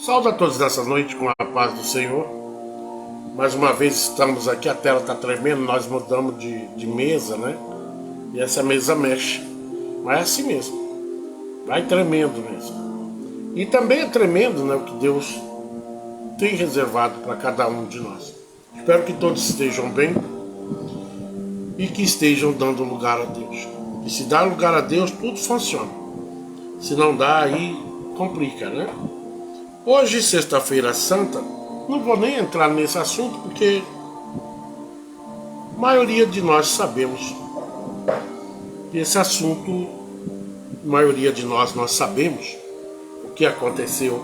Saúde a todos nessa noite com a paz do Senhor. Mais uma vez estamos aqui, a tela está tremendo, nós mudamos de mesa, né? E essa mesa mexe. Mas é assim mesmo. Vai tremendo mesmo. E também é tremendo, né, o que Deus tem reservado para cada um de nós. Espero que todos estejam bem e que estejam dando lugar a Deus. E se dá lugar a Deus, tudo funciona. Se não dá, aí complica, né? Hoje, sexta-feira santa, não vou nem entrar nesse assunto porque a maioria de nós sabemos que esse assunto, a maioria de nós sabemos o que aconteceu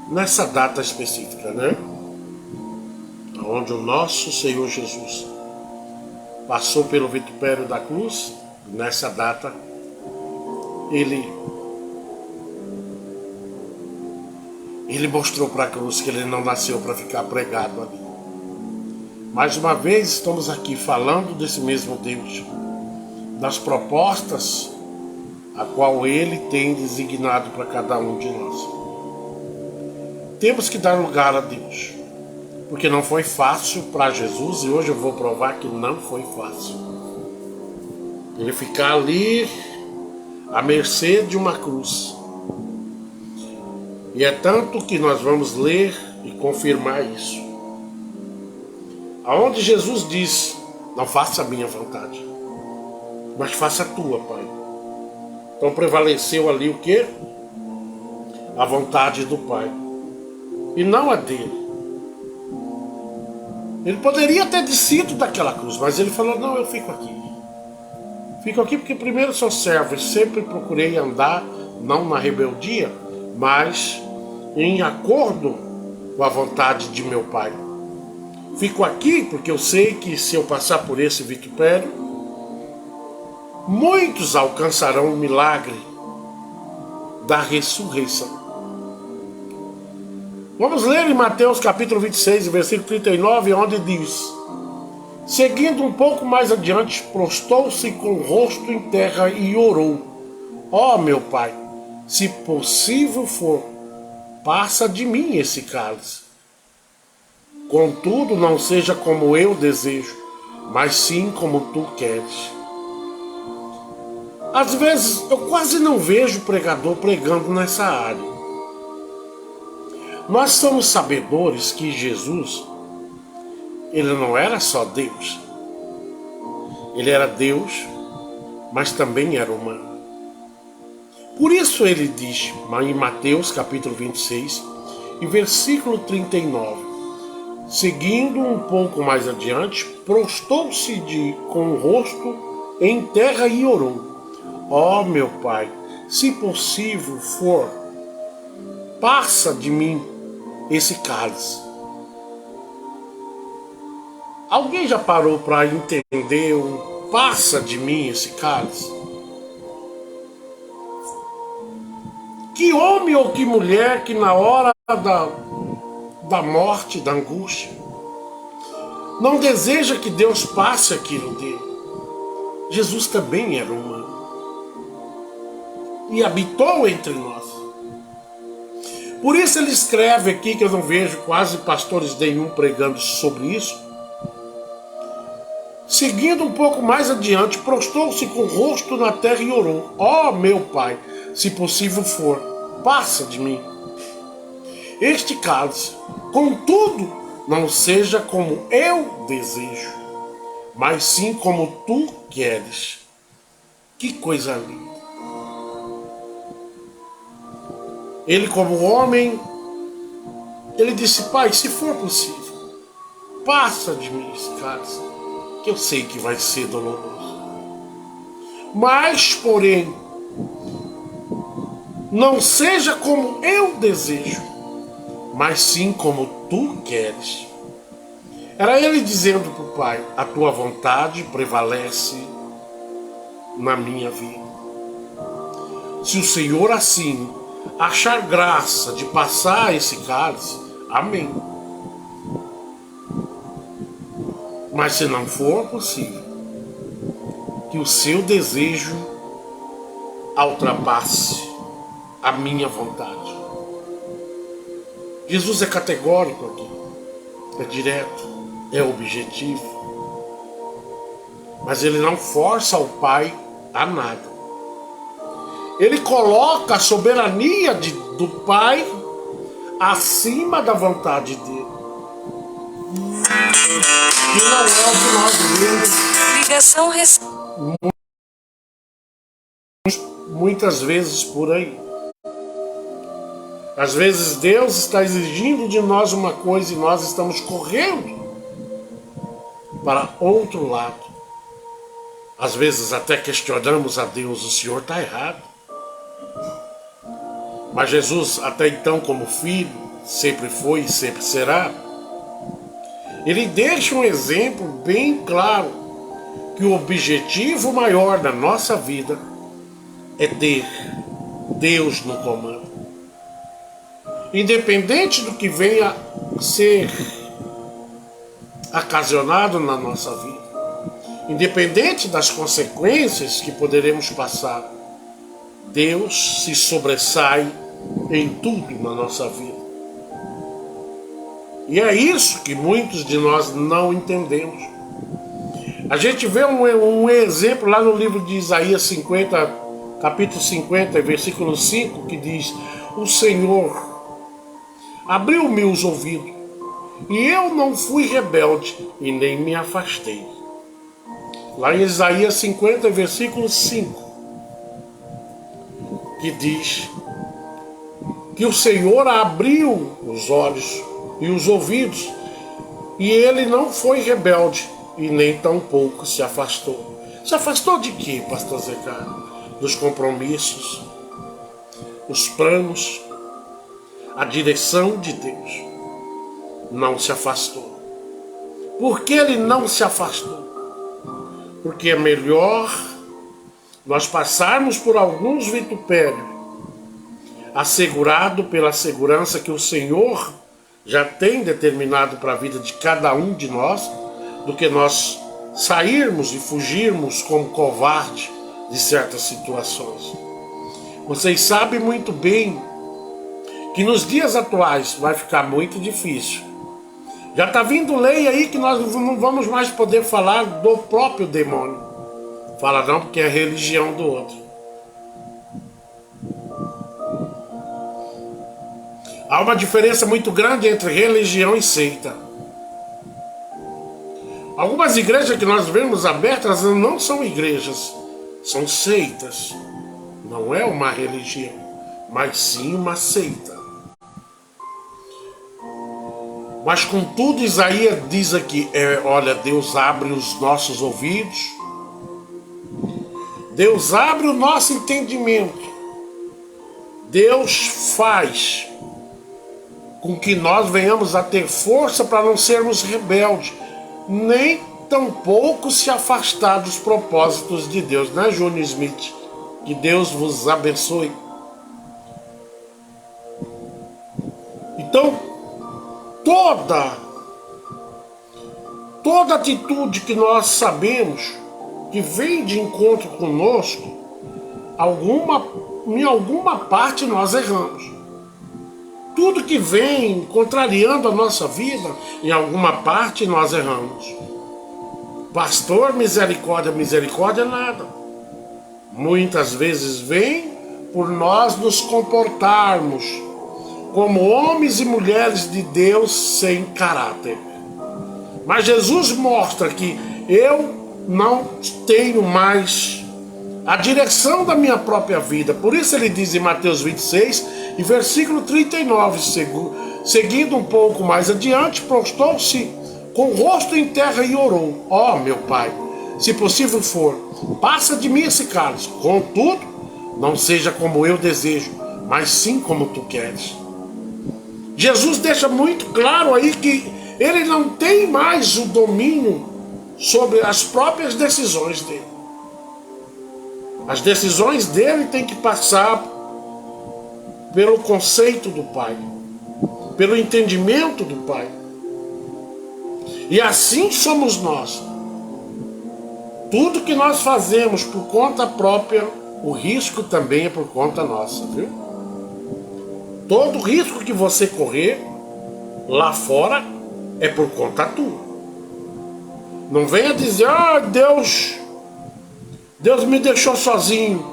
nessa data específica, né? Onde o nosso Senhor Jesus passou pelo vitupério da cruz. Nessa data, ele mostrou para a cruz que ele não nasceu para ficar pregado ali. Mais uma vez estamos aqui falando desse mesmo Deus, das propostas a qual ele tem designado para cada um de nós. Temos que dar lugar a Deus, porque não foi fácil para Jesus, e hoje eu vou provar que não foi fácil. Ele ficar ali à mercê de uma cruz. E é tanto que nós vamos ler e confirmar isso. Aonde Jesus diz: não faça a minha vontade, mas faça a tua, Pai. Então prevaleceu ali o quê? A vontade do Pai, e não a dele. Ele poderia ter descido daquela cruz, mas ele falou: não, eu fico aqui. Fico aqui porque primeiro sou servo e sempre procurei andar, não na rebeldia, mas em acordo com a vontade de meu Pai. Fico aqui porque eu sei que se eu passar por esse vitupério, muitos alcançarão o milagre da ressurreição. Vamos ler em Mateus capítulo 26, versículo 39, onde diz: seguindo um pouco mais adiante, prostou-se com o rosto em terra e orou: ó meu Pai, se possível for, passa de mim esse cálice. Contudo, não seja como eu desejo, mas sim como tu queres. Às vezes, eu quase não vejo pregador pregando nessa área. Nós somos sabedores que Jesus, ele não era só Deus. Ele era Deus, mas também era humano. Por isso ele diz, em Mateus capítulo 26, e versículo 39, seguindo um pouco mais adiante, prostou-se com o rosto em terra e orou: ó meu Pai, se possível for, passa de mim esse cálice. Alguém já parou para entender o passa de mim esse cálice? Que homem ou que mulher que na hora da morte, da angústia, não deseja que Deus passe aquilo dele? Jesus também era humano e habitou entre nós. Por isso ele escreve aqui, que eu não vejo quase pastores nenhum pregando sobre isso. Seguindo um pouco mais adiante, prostou-se com o rosto na terra e orou: ó meu Pai, se possível for, passa de mim este cálice. Contudo, não seja como eu desejo, mas sim como tu queres. Que coisa linda. Ele, como homem, ele disse: Pai, se for possível, passa de mim esse cálice, que eu sei que vai ser doloroso. Mas, porém, não seja como eu desejo, mas sim como tu queres. Era ele dizendo para o Pai: a tua vontade prevalece na minha vida. Se o Senhor assim achar graça de passar esse cálice, amém. Mas se não for possível, que o seu desejo ultrapasse a minha vontade. Jesus é categórico aqui, é direto, é objetivo. Mas ele não força o Pai a nada. Ele coloca a soberania do Pai acima da vontade dele. E não é o que nós vemos. Ligação muitas vezes por aí. Às vezes Deus está exigindo de nós uma coisa e nós estamos correndo para outro lado. Às vezes até questionamos a Deus: o Senhor está errado. Mas Jesus, até então como filho, sempre foi e sempre será, ele deixa um exemplo bem claro que o objetivo maior da nossa vida é ter Deus no comando. Independente do que venha a ser ocasionado na nossa vida, independente das consequências que poderemos passar, Deus se sobressai em tudo na nossa vida. E é isso que muitos de nós não entendemos. A gente vê um exemplo lá no livro de Isaías 50, capítulo 50, versículo 5, que diz: o Senhor abriu-me os ouvidos, e eu não fui rebelde, e nem me afastei. Lá em Isaías 50, versículo 5, que diz que o Senhor abriu os olhos e os ouvidos, e ele não foi rebelde, e nem tampouco se afastou. Se afastou de quê, pastor Zé Carlos? Dos compromissos, os planos, a direção de Deus. Não se afastou. Por que ele não se afastou? Porque é melhor nós passarmos por alguns vitupérios, assegurado pela segurança que o Senhor já tem determinado para a vida de cada um de nós, do que nós sairmos e fugirmos como covarde de certas situações. Vocês sabem muito bem que nos dias atuais vai ficar muito difícil. Já está vindo lei aí que nós não vamos mais poder falar do próprio demônio. Fala não, porque é a religião do outro. Há uma diferença muito grande entre religião e seita. Algumas igrejas que nós vemos abertas não são igrejas, são seitas. Não é uma religião, mas sim uma seita. Mas contudo, Isaías diz aqui, olha, Deus abre os nossos ouvidos, Deus abre o nosso entendimento, Deus faz com que nós venhamos a ter força para não sermos rebeldes, nem tampouco se afastar dos propósitos de Deus, né, Júnior Smith? Que Deus vos abençoe. Então, toda atitude que nós sabemos que vem de encontro conosco, em alguma parte nós erramos. Tudo que vem contrariando a nossa vida, em alguma parte nós erramos. Pastor, misericórdia, misericórdia, nada. Muitas vezes vem por nós nos comportarmos como homens e mulheres de Deus sem caráter. Mas Jesus mostra que eu não tenho mais a direção da minha própria vida. Por isso ele diz em Mateus 26, e versículo 39, seguindo um pouco mais adiante, prostou-se com o rosto em terra e orou: ó meu Pai, se possível for, passa de mim esse cálice, contudo, não seja como eu desejo, mas sim como tu queres. Jesus deixa muito claro aí que ele não tem mais o domínio sobre as próprias decisões dele. As decisões dele têm que passar pelo conceito do Pai, pelo entendimento do Pai. E assim somos nós. Tudo que nós fazemos por conta própria, o risco também é por conta nossa, viu? Todo risco que você correr lá fora é por conta tua. Não venha dizer, Deus me deixou sozinho,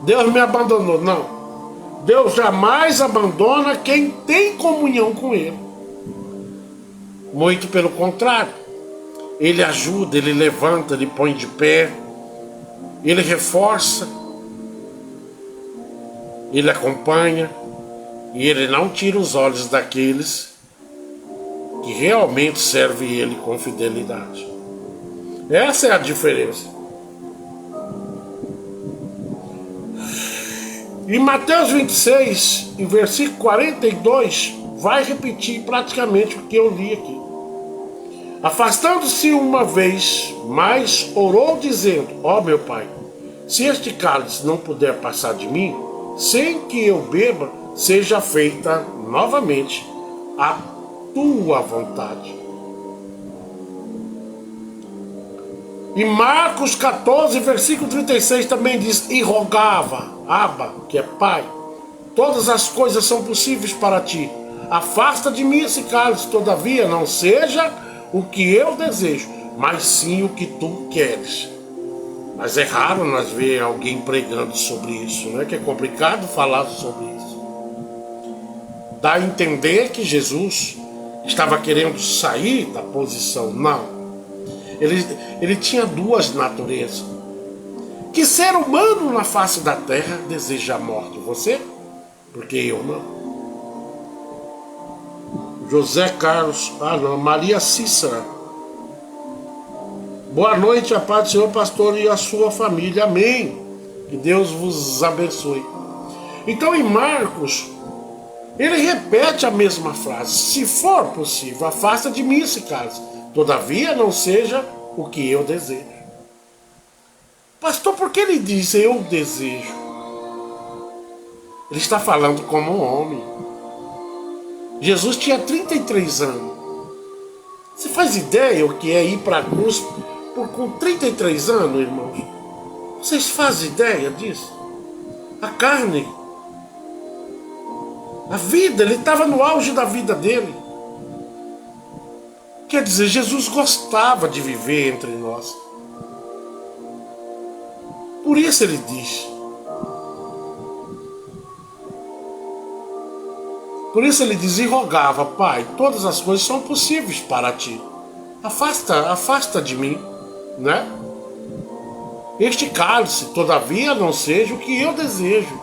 Deus me abandonou. Não, Deus jamais abandona quem tem comunhão com Ele. Muito pelo contrário, Ele ajuda, Ele levanta, Ele põe de pé, Ele reforça, Ele acompanha, e Ele não tira os olhos daqueles que realmente servem Ele com fidelidade. Essa é a diferença. Em Mateus 26, em versículo 42, vai repetir praticamente o que eu li aqui. Afastando-se uma vez mais, orou dizendo, ó meu Pai, se este cálice não puder passar de mim, sem que eu beba, seja feita novamente a tua vontade. Em Marcos 14, versículo 36 também diz, e rogava, Abba, que é Pai, todas as coisas são possíveis para ti. Afasta de mim esse cálice, todavia não seja o que eu desejo, mas sim o que tu queres. Mas é raro nós ver alguém pregando sobre isso, né? Que é complicado falar sobre isso. Dá a entender que Jesus estava querendo sair da posição. Não. Ele tinha duas naturezas. Que ser humano na face da terra deseja a morte? Você? Porque eu não. José Carlos, Maria Cícera. Boa noite, a paz do Senhor, pastor, e a sua família. Amém. Que Deus vos abençoe. Então, em Marcos, ele repete a mesma frase. Se for possível, afasta de mim esse cálice. Todavia, não seja o que eu desejo. Pastor, por que ele diz eu desejo? Ele está falando como um homem. Jesus tinha 33 anos. Você faz ideia o que é ir para a cruz com 33 anos, irmãos? Vocês fazem ideia disso? A carne, a vida, ele estava no auge da vida dele. Quer dizer, Jesus gostava de viver entre nós. Por isso ele diz. Por isso ele diz e rogava, Pai, todas as coisas são possíveis para ti. Afasta de mim, né? Este cálice, todavia, não seja o que eu desejo,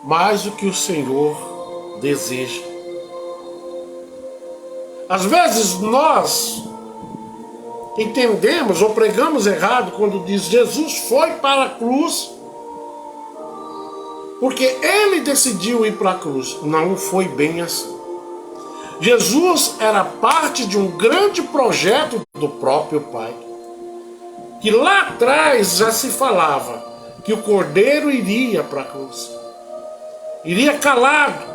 mas o que o Senhor deseja. Às vezes nós entendemos ou pregamos errado quando diz Jesus foi para a cruz porque ele decidiu ir para a cruz. Não foi bem assim. Jesus era parte de um grande projeto do próprio Pai, que lá atrás já se falava que o Cordeiro iria para a cruz, iria calado.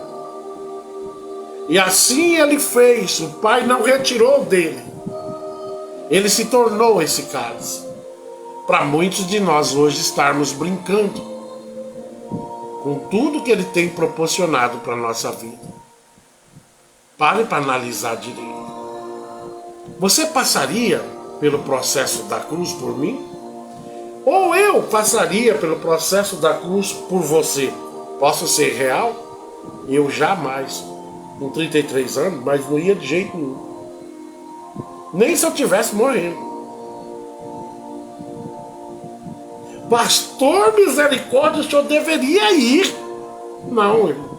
E assim ele fez, o Pai não retirou dele. Ele se tornou esse cálice. Para muitos de nós hoje estarmos brincando com tudo que ele tem proporcionado para a nossa vida. Pare para analisar direito. Você passaria pelo processo da cruz por mim? Ou eu passaria pelo processo da cruz por você? Posso ser real? Eu jamais. Com 33 anos, mas não ia de jeito nenhum. Nem se eu tivesse morrendo. Pastor, misericórdia, o senhor deveria ir. Não, irmão.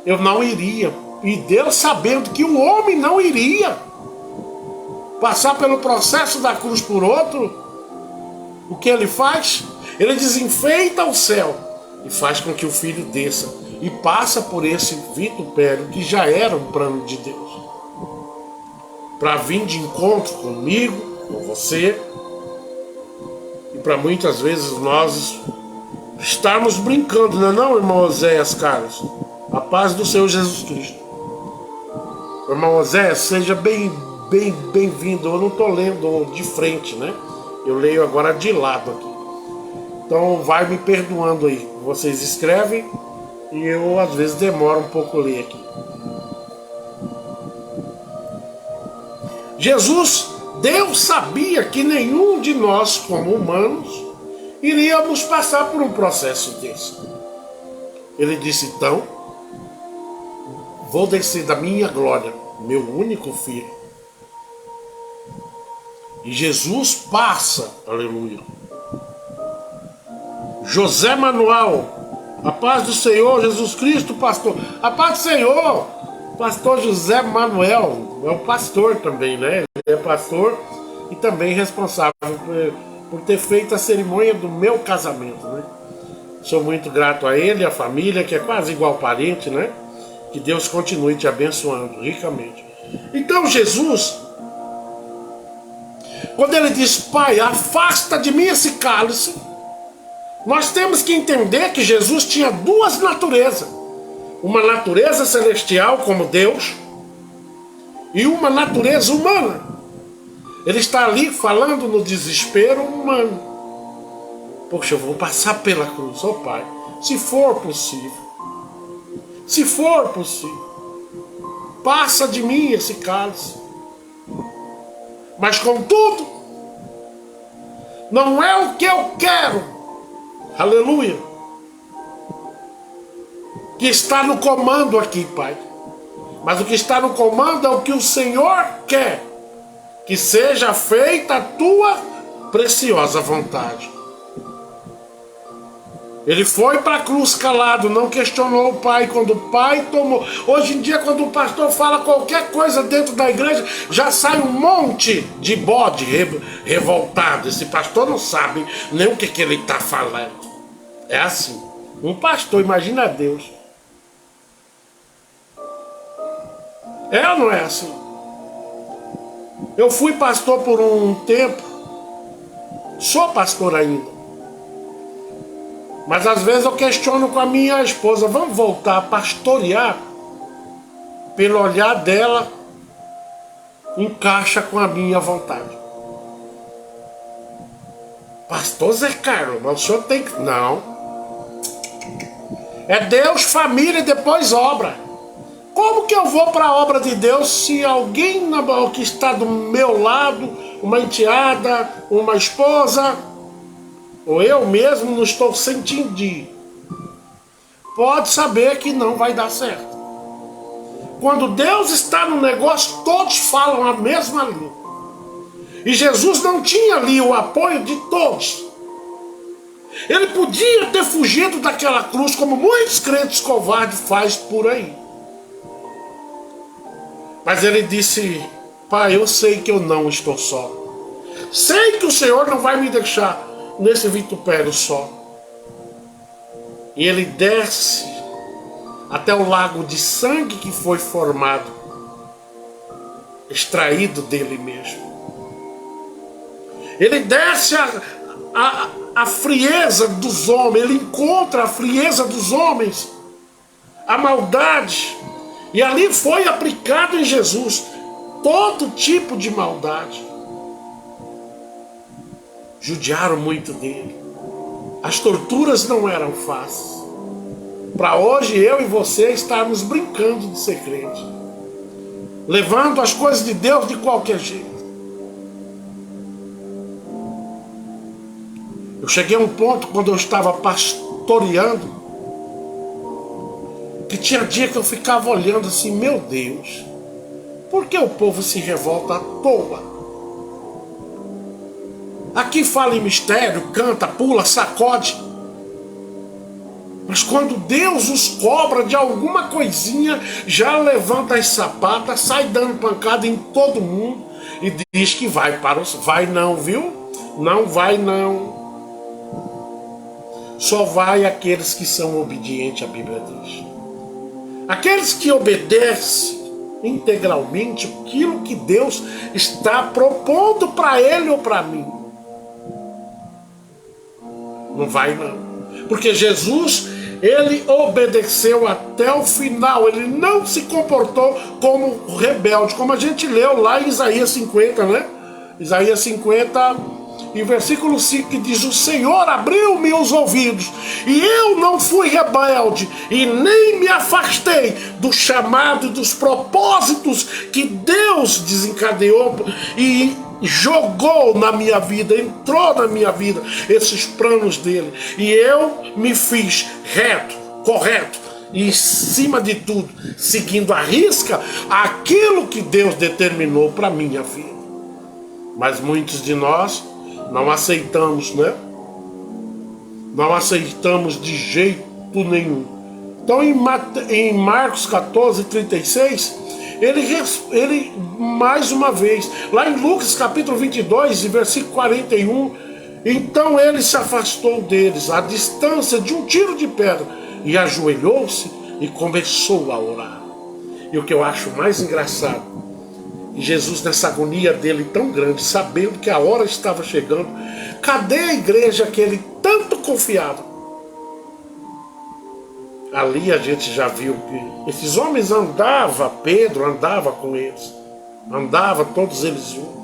Eu não iria. E Deus, sabendo que o homem não iria passar pelo processo da cruz por outro, o que ele faz? Ele desenfeita o céu e faz com que o filho desça e passa por esse vitupério que já era um plano de Deus, para vir de encontro comigo, com você, e para muitas vezes nós estarmos brincando, não é não, irmão Oséias Carlos? A paz do Senhor Jesus Cristo. Irmão Oséias, seja bem-vindo. Eu não estou lendo de frente, né? Eu leio agora de lado aqui. Então vai me perdoando aí. Vocês escrevem E eu às vezes demoro um pouco a ler aqui. Deus sabia que nenhum de nós, como humanos, iríamos passar por um processo desse. Ele disse, então, vou descer da minha glória, meu único filho. E Jesus passa, aleluia. José Manuel, a paz do Senhor, Jesus Cristo, pastor. A paz do Senhor, pastor José Manuel, é o pastor também, né? Ele é pastor e também responsável por ter feito a cerimônia do meu casamento, né? Sou muito grato a ele, a família, que é quase igual parente, né? Que Deus continue te abençoando ricamente. Então Jesus, quando ele diz, Pai, afasta de mim esse cálice, nós temos que entender que Jesus tinha duas naturezas. Uma natureza celestial, como Deus, e uma natureza humana. Ele está ali falando no desespero humano. Poxa, eu vou passar pela cruz, ó Pai, se for possível. Se for possível. Passa de mim esse cálice. Mas contudo, não é o que eu quero. Aleluia. Que está no comando aqui, Pai. Mas o que está no comando é o que o Senhor quer. Que seja feita a tua preciosa vontade. Ele foi para a cruz calado, não questionou o Pai quando o Pai tomou. Hoje em dia, quando o pastor fala qualquer coisa dentro da igreja, já sai um monte de bode revoltado. Esse pastor não sabe nem o que ele está falando. É assim. Um pastor, imagina Deus. É ou não é assim? Eu fui pastor por um tempo. Sou pastor ainda. Mas às vezes eu questiono com a minha esposa, vamos voltar a pastorear? Pelo olhar dela, encaixa com a minha vontade. Pastor Zé Carlos, mas o senhor tem que... Não. É Deus, família e depois obra. Como que eu vou para a obra de Deus se alguém que está do meu lado, uma enteada, uma esposa... ou eu mesmo não estou sentindo, pode saber que não vai dar certo. Quando Deus está no negócio, todos falam a mesma língua. E Jesus não tinha ali o apoio de todos. Ele podia ter fugido daquela cruz, como muitos crentes covardes fazem por aí. Mas ele disse, Pai, eu sei que eu não estou só. Sei que o Senhor não vai me deixar nesse vitupério só. E ele desce até o lago de sangue que foi formado, extraído dele mesmo. Ele desce a frieza dos homens, ele encontra a frieza dos homens, a maldade, e ali foi aplicado em Jesus todo tipo de maldade. Judiaram muito dele. As torturas não eram fáceis. Para hoje eu e você estarmos brincando de ser crente, levando as coisas de Deus de qualquer jeito. Eu cheguei a um ponto quando eu estava pastoreando, que tinha dia que eu ficava olhando assim, meu Deus, por que o povo se revolta à toa? Aqui fala em mistério, canta, pula, sacode. Mas quando Deus os cobra de alguma coisinha, já levanta as sapatas, sai dando pancada em todo mundo e diz que vai para os... Vai não, viu? Não vai não. Só vai aqueles que são obedientes, a Bíblia diz. Aqueles que obedecem integralmente aquilo que Deus está propondo para ele ou para mim. Não vai não. Porque Jesus, ele obedeceu até o final. Ele não se comportou como rebelde. Como a gente leu lá em Isaías 50, né? Isaías 50, E versículo 5 que diz: o Senhor abriu meus ouvidos, e eu não fui rebelde, e nem me afastei do chamado e dos propósitos que Deus desencadeou e jogou na minha vida, entrou na minha vida, esses planos dele. E eu me fiz reto, correto, e em cima de tudo, seguindo à risca aquilo que Deus determinou para minha vida. Mas muitos de nós não aceitamos, né? Não aceitamos de jeito nenhum. Então em Marcos 14:36, ele mais uma vez, lá em Lucas capítulo 22, versículo 41, então ele se afastou deles, à distância de um tiro de pedra, e ajoelhou-se e começou a orar. E o que eu acho mais engraçado, Jesus, nessa agonia dele tão grande, sabendo que a hora estava chegando, cadê a igreja que ele tanto confiava? Ali a gente já viu que esses homens andavam, Pedro andava com eles, andava todos eles juntos.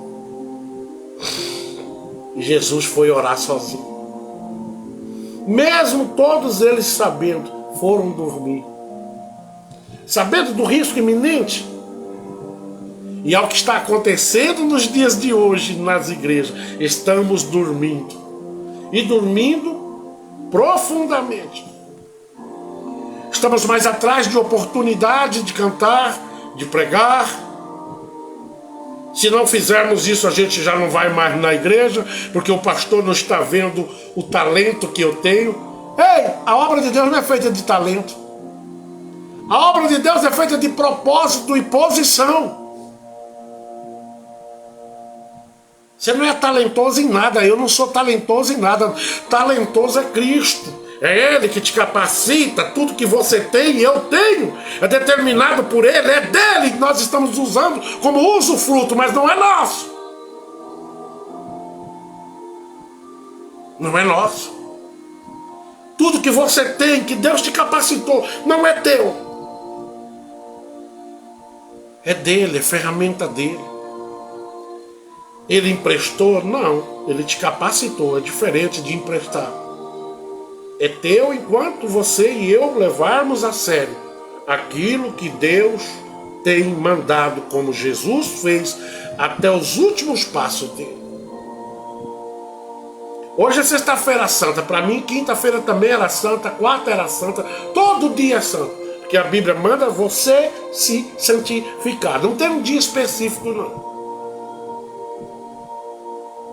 E Jesus foi orar sozinho. Mesmo todos eles sabendo, foram dormir, sabendo do risco iminente. E ao que está acontecendo nos dias de hoje nas igrejas, estamos dormindo. E dormindo profundamente. Estamos mais atrás de oportunidade de cantar, de pregar. Se não fizermos isso, a gente já não vai mais na igreja, porque o pastor não está vendo o talento que eu tenho. Ei, a obra de Deus não é feita de talento. A obra de Deus é feita de propósito e posição. Você não é talentoso em nada, eu não sou talentoso em nada. Talentoso é Cristo. É Ele que te capacita, tudo que você tem, eu tenho. É determinado por Ele, é dele que nós estamos usando como usufruto, mas não é nosso. Não é nosso. Tudo que você tem, que Deus te capacitou, não é teu. É dele, é ferramenta dele. Ele emprestou? Não, ele te capacitou, é diferente de emprestar. É teu enquanto você e eu levarmos a sério aquilo que Deus tem mandado, como Jesus fez até os últimos passos dele. Hoje é sexta-feira santa, para mim quinta-feira também era santa, quarta era santa, todo dia é santo, porque a Bíblia manda você se santificar, não tem um dia específico não.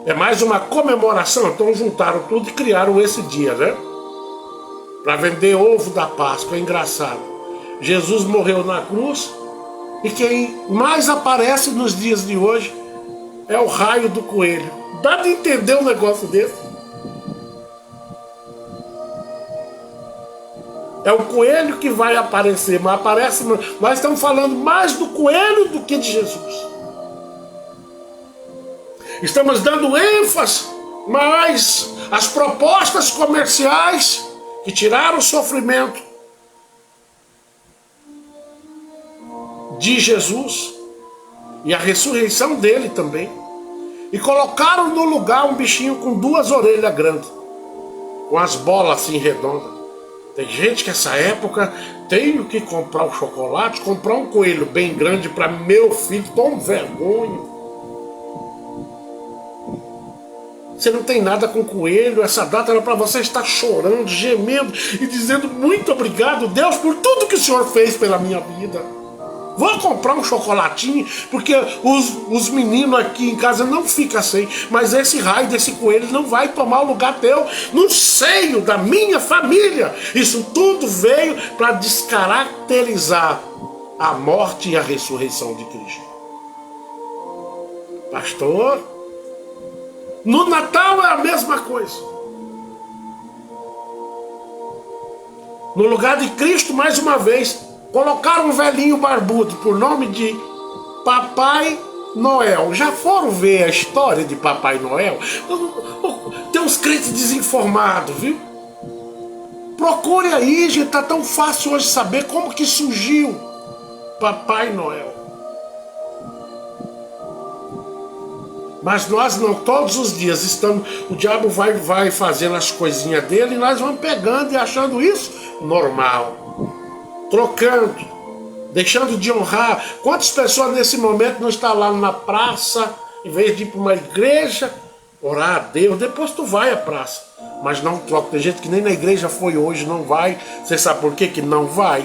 É mais uma comemoração, então juntaram tudo e criaram esse dia, né? Para vender ovo da Páscoa, é engraçado. Jesus morreu na cruz e quem mais aparece nos dias de hoje é o raio do coelho. Dá de entender um negócio desse? É o coelho que vai aparecer, mas aparece, nós estamos falando mais do coelho do que de Jesus. Estamos dando ênfase mais às propostas comerciais que tiraram o sofrimento de Jesus e a ressurreição dele também. E colocaram no lugar um bichinho com duas orelhas grandes, com as bolas assim redondas. Tem gente que nessa época tenho que comprar um chocolate, comprar um coelho bem grande para meu filho, toma vergonha. Você não tem nada com coelho, essa data era para você estar chorando, gemendo e dizendo muito obrigado, Deus, por tudo que o Senhor fez pela minha vida. Vou comprar um chocolatinho, porque os meninos aqui em casa não ficam sem, mas esse raio desse coelho não vai tomar o lugar teu no seio da minha família. Isso tudo veio para descaracterizar a morte e a ressurreição de Cristo. Pastor, no Natal é a mesma coisa. No lugar de Cristo, mais uma vez, colocaram um velhinho barbudo por nome de Papai Noel. Já foram ver a história de Papai Noel? Tem uns crentes desinformados, viu? Procure aí, gente, tá tão fácil hoje saber como que surgiu Papai Noel. Mas nós não, todos os dias estamos, o diabo vai fazendo as coisinhas dele e nós vamos pegando e achando isso normal. Trocando, deixando de honrar. Quantas pessoas nesse momento não estão lá na praça, em vez de ir para uma igreja, orar a Deus, depois tu vai à praça. Mas não troca. Tem gente que nem na igreja foi hoje, não vai. Você sabe por quê que não vai?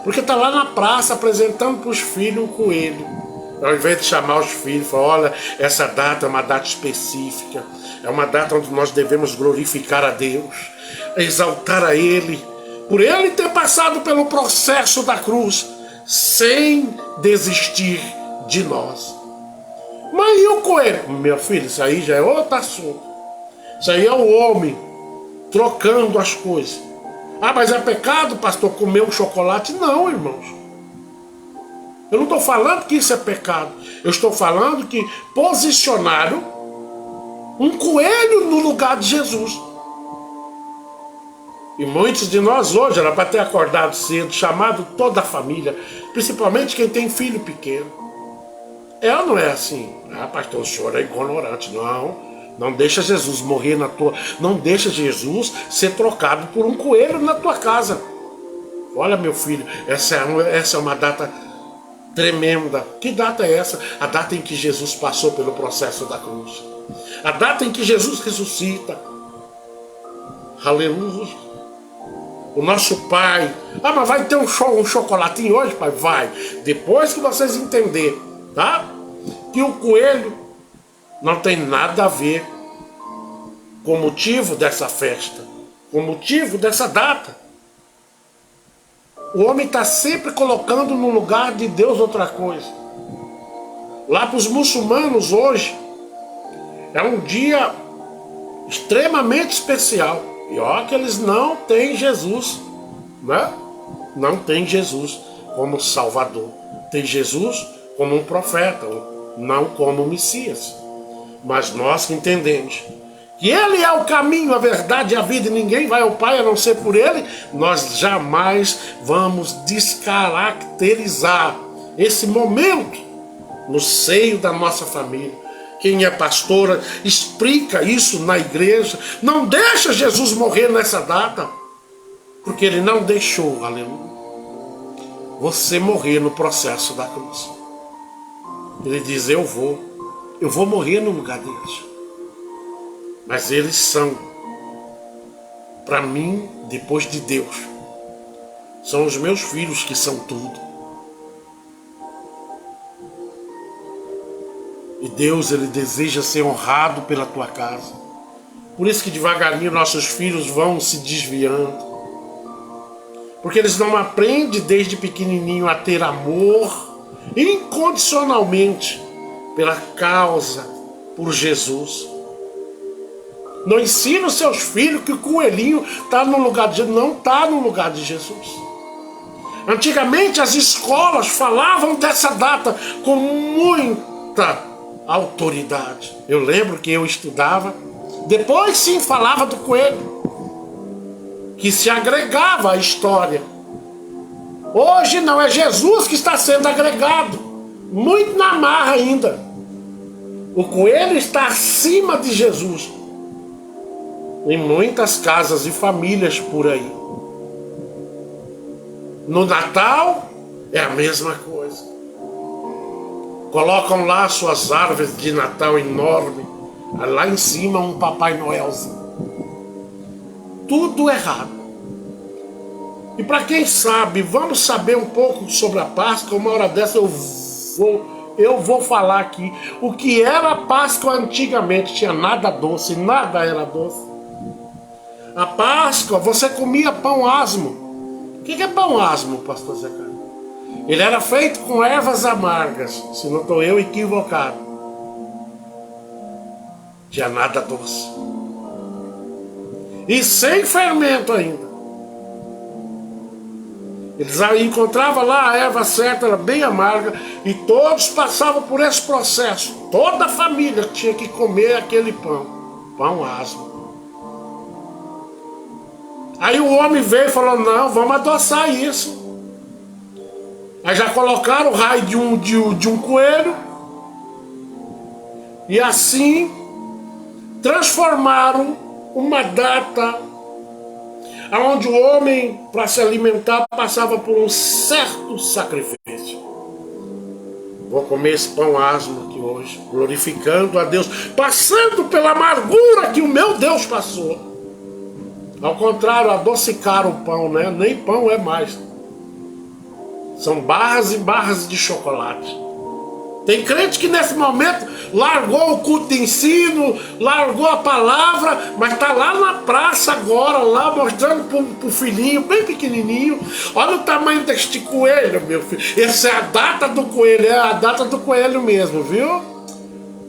Porque está lá na praça apresentando para os filhos um coelho. Ao invés de chamar os filhos, falar, olha, essa data é uma data específica. É uma data onde nós devemos glorificar a Deus, exaltar a Ele, por Ele ter passado pelo processo da cruz, sem desistir de nós. Mas e o coelho? Meu filho, isso aí já é outro assunto. Isso aí é o homem trocando as coisas. Ah, mas é pecado, pastor, comer um chocolate? Não, irmãos. Eu não estou falando que isso é pecado. Eu estou falando que posicionaram um coelho no lugar de Jesus. E muitos de nós hoje, era para ter acordado cedo, chamado toda a família, principalmente quem tem filho pequeno. É ou não é assim? Ah, pastor, o senhor é ignorante. Não. Não deixa Jesus morrer na tua... Não deixa Jesus ser trocado por um coelho na tua casa. Olha, meu filho, essa é uma data tremenda. Que data é essa? A data em que Jesus passou pelo processo da cruz. A data em que Jesus ressuscita. Aleluia. O nosso Pai. Ah, mas vai ter um chocolatinho hoje, pai? Vai. Depois que vocês entenderem, tá? Que o coelho não tem nada a ver com o motivo dessa festa, com o motivo dessa data. O homem está sempre colocando no lugar de Deus outra coisa. Lá para os muçulmanos hoje, é um dia extremamente especial. E olha que eles não têm Jesus, né? Não tem Jesus como Salvador. Tem Jesus como um profeta, não como Messias. Mas nós que entendemos que Ele é o caminho, a verdade e a vida, e ninguém vai ao Pai a não ser por Ele, nós jamais vamos descaracterizar esse momento no seio da nossa família. Quem é pastora, explica isso na igreja. Não deixa Jesus morrer nessa data, porque Ele não deixou, aleluia, você morrer no processo da cruz. Ele diz, eu vou morrer no lugar deles. Mas eles são, para mim, depois de Deus, são os meus filhos que são tudo. E Deus, Ele deseja ser honrado pela tua casa. Por isso que devagarinho nossos filhos vão se desviando. Porque eles não aprendem desde pequenininho a ter amor incondicionalmente pela causa, por Jesus. Não ensina os seus filhos que o coelhinho está no lugar de Jesus. Não está no lugar de Jesus. Antigamente as escolas falavam dessa data com muita autoridade. Eu lembro que eu estudava, depois sim falava do coelho, que se agregava à história. Hoje não, é Jesus que está sendo agregado, muito na marra ainda. O coelho está acima de Jesus em muitas casas e famílias por aí. No Natal é a mesma coisa. Colocam lá suas árvores de Natal enormes, lá em cima um Papai Noelzinho. Tudo errado. E para quem sabe, vamos saber um pouco sobre a Páscoa. Uma hora dessa eu vou falar aqui o que era a Páscoa antigamente. Tinha nada doce, nada era doce. A Páscoa, você comia pão asmo. O que é pão asmo, pastor Zé Carlos? Ele era feito com ervas amargas, se não estou eu equivocado. Tinha nada doce. E sem fermento ainda. Eles encontravam lá a erva certa, era bem amarga, e todos passavam por esse processo. Toda a família tinha que comer aquele pão. Pão asmo. Aí o homem veio e falou, não, vamos adoçar isso. Aí já colocaram o raio de um coelho E assim transformaram uma data onde o homem, para se alimentar, passava por um certo sacrifício. Vou comer esse pão asmo aqui hoje, glorificando a Deus, passando pela amargura que o meu Deus passou. Ao contrário, adocicaram o pão, né? Nem pão é mais. São barras e barras de chocolate. Tem crente que nesse momento largou o culto de ensino, largou a palavra, mas está lá na praça agora, lá mostrando para o filhinho, bem pequenininho. Olha o tamanho deste coelho, meu filho. Essa é a data do coelho, é a data do coelho mesmo, viu?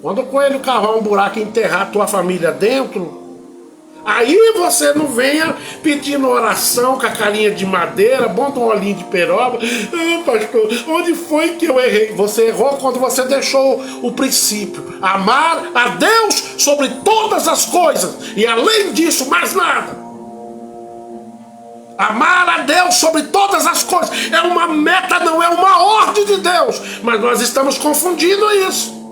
Quando o coelho cavar um buraco e enterrar a tua família dentro, aí você não venha pedindo oração com a carinha de madeira, bota um olhinho de peroba. Pastor, onde foi que eu errei? Você errou quando você deixou o princípio. Amar a Deus sobre todas as coisas. E além disso, mais nada. Amar a Deus sobre todas as coisas. É uma meta, não é uma ordem de Deus. Mas nós estamos confundindo isso.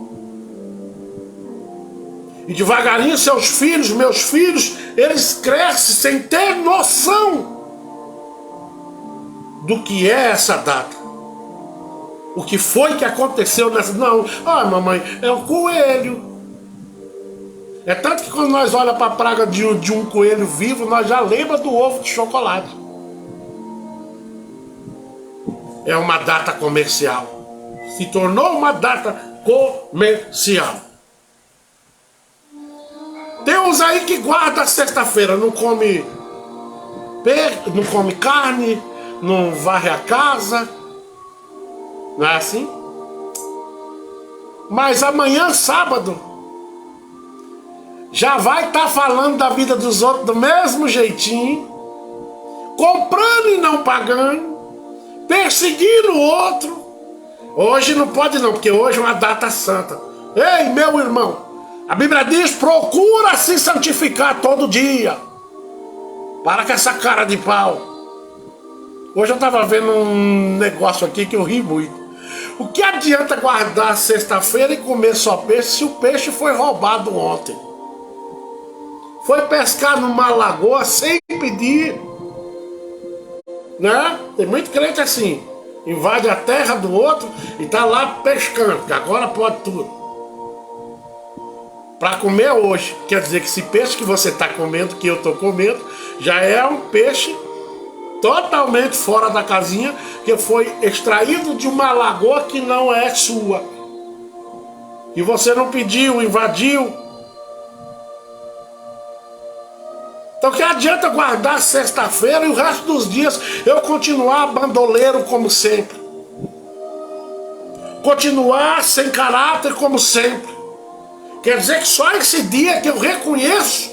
E devagarinho seus filhos, meus filhos, eles crescem sem ter noção do que é essa data. O que foi que aconteceu nessa... Não, mamãe, é o coelho. É tanto que quando nós olhamos para a praga de um coelho vivo, nós já lembramos do ovo de chocolate. É uma data comercial. Se tornou uma data comercial. Tem uns aí que guarda a sexta-feira, não come carne, não varre a casa. Não é assim? Mas amanhã, sábado, já vai estar falando da vida dos outros do mesmo jeitinho, comprando e não pagando, perseguindo o outro. Hoje não pode não, porque hoje é uma data santa. Ei, meu irmão, a Bíblia diz, procura se santificar todo dia. Para com essa cara de pau. Hoje eu estava vendo um negócio aqui que eu ri muito. O que adianta guardar sexta-feira e comer só peixe se o peixe foi roubado ontem? Foi pescar numa lagoa sem pedir. Né? Tem muito crente assim. Invade a terra do outro e está lá pescando, que agora pode tudo. Para comer hoje, quer dizer que esse peixe que você está comendo, que eu estou comendo, já é um peixe totalmente fora da casinha, que foi extraído de uma lagoa que não é sua. E você não pediu, invadiu. Então que adianta guardar sexta-feira e o resto dos dias eu continuar bandoleiro como sempre? Continuar sem caráter como sempre? Quer dizer que só esse dia que eu reconheço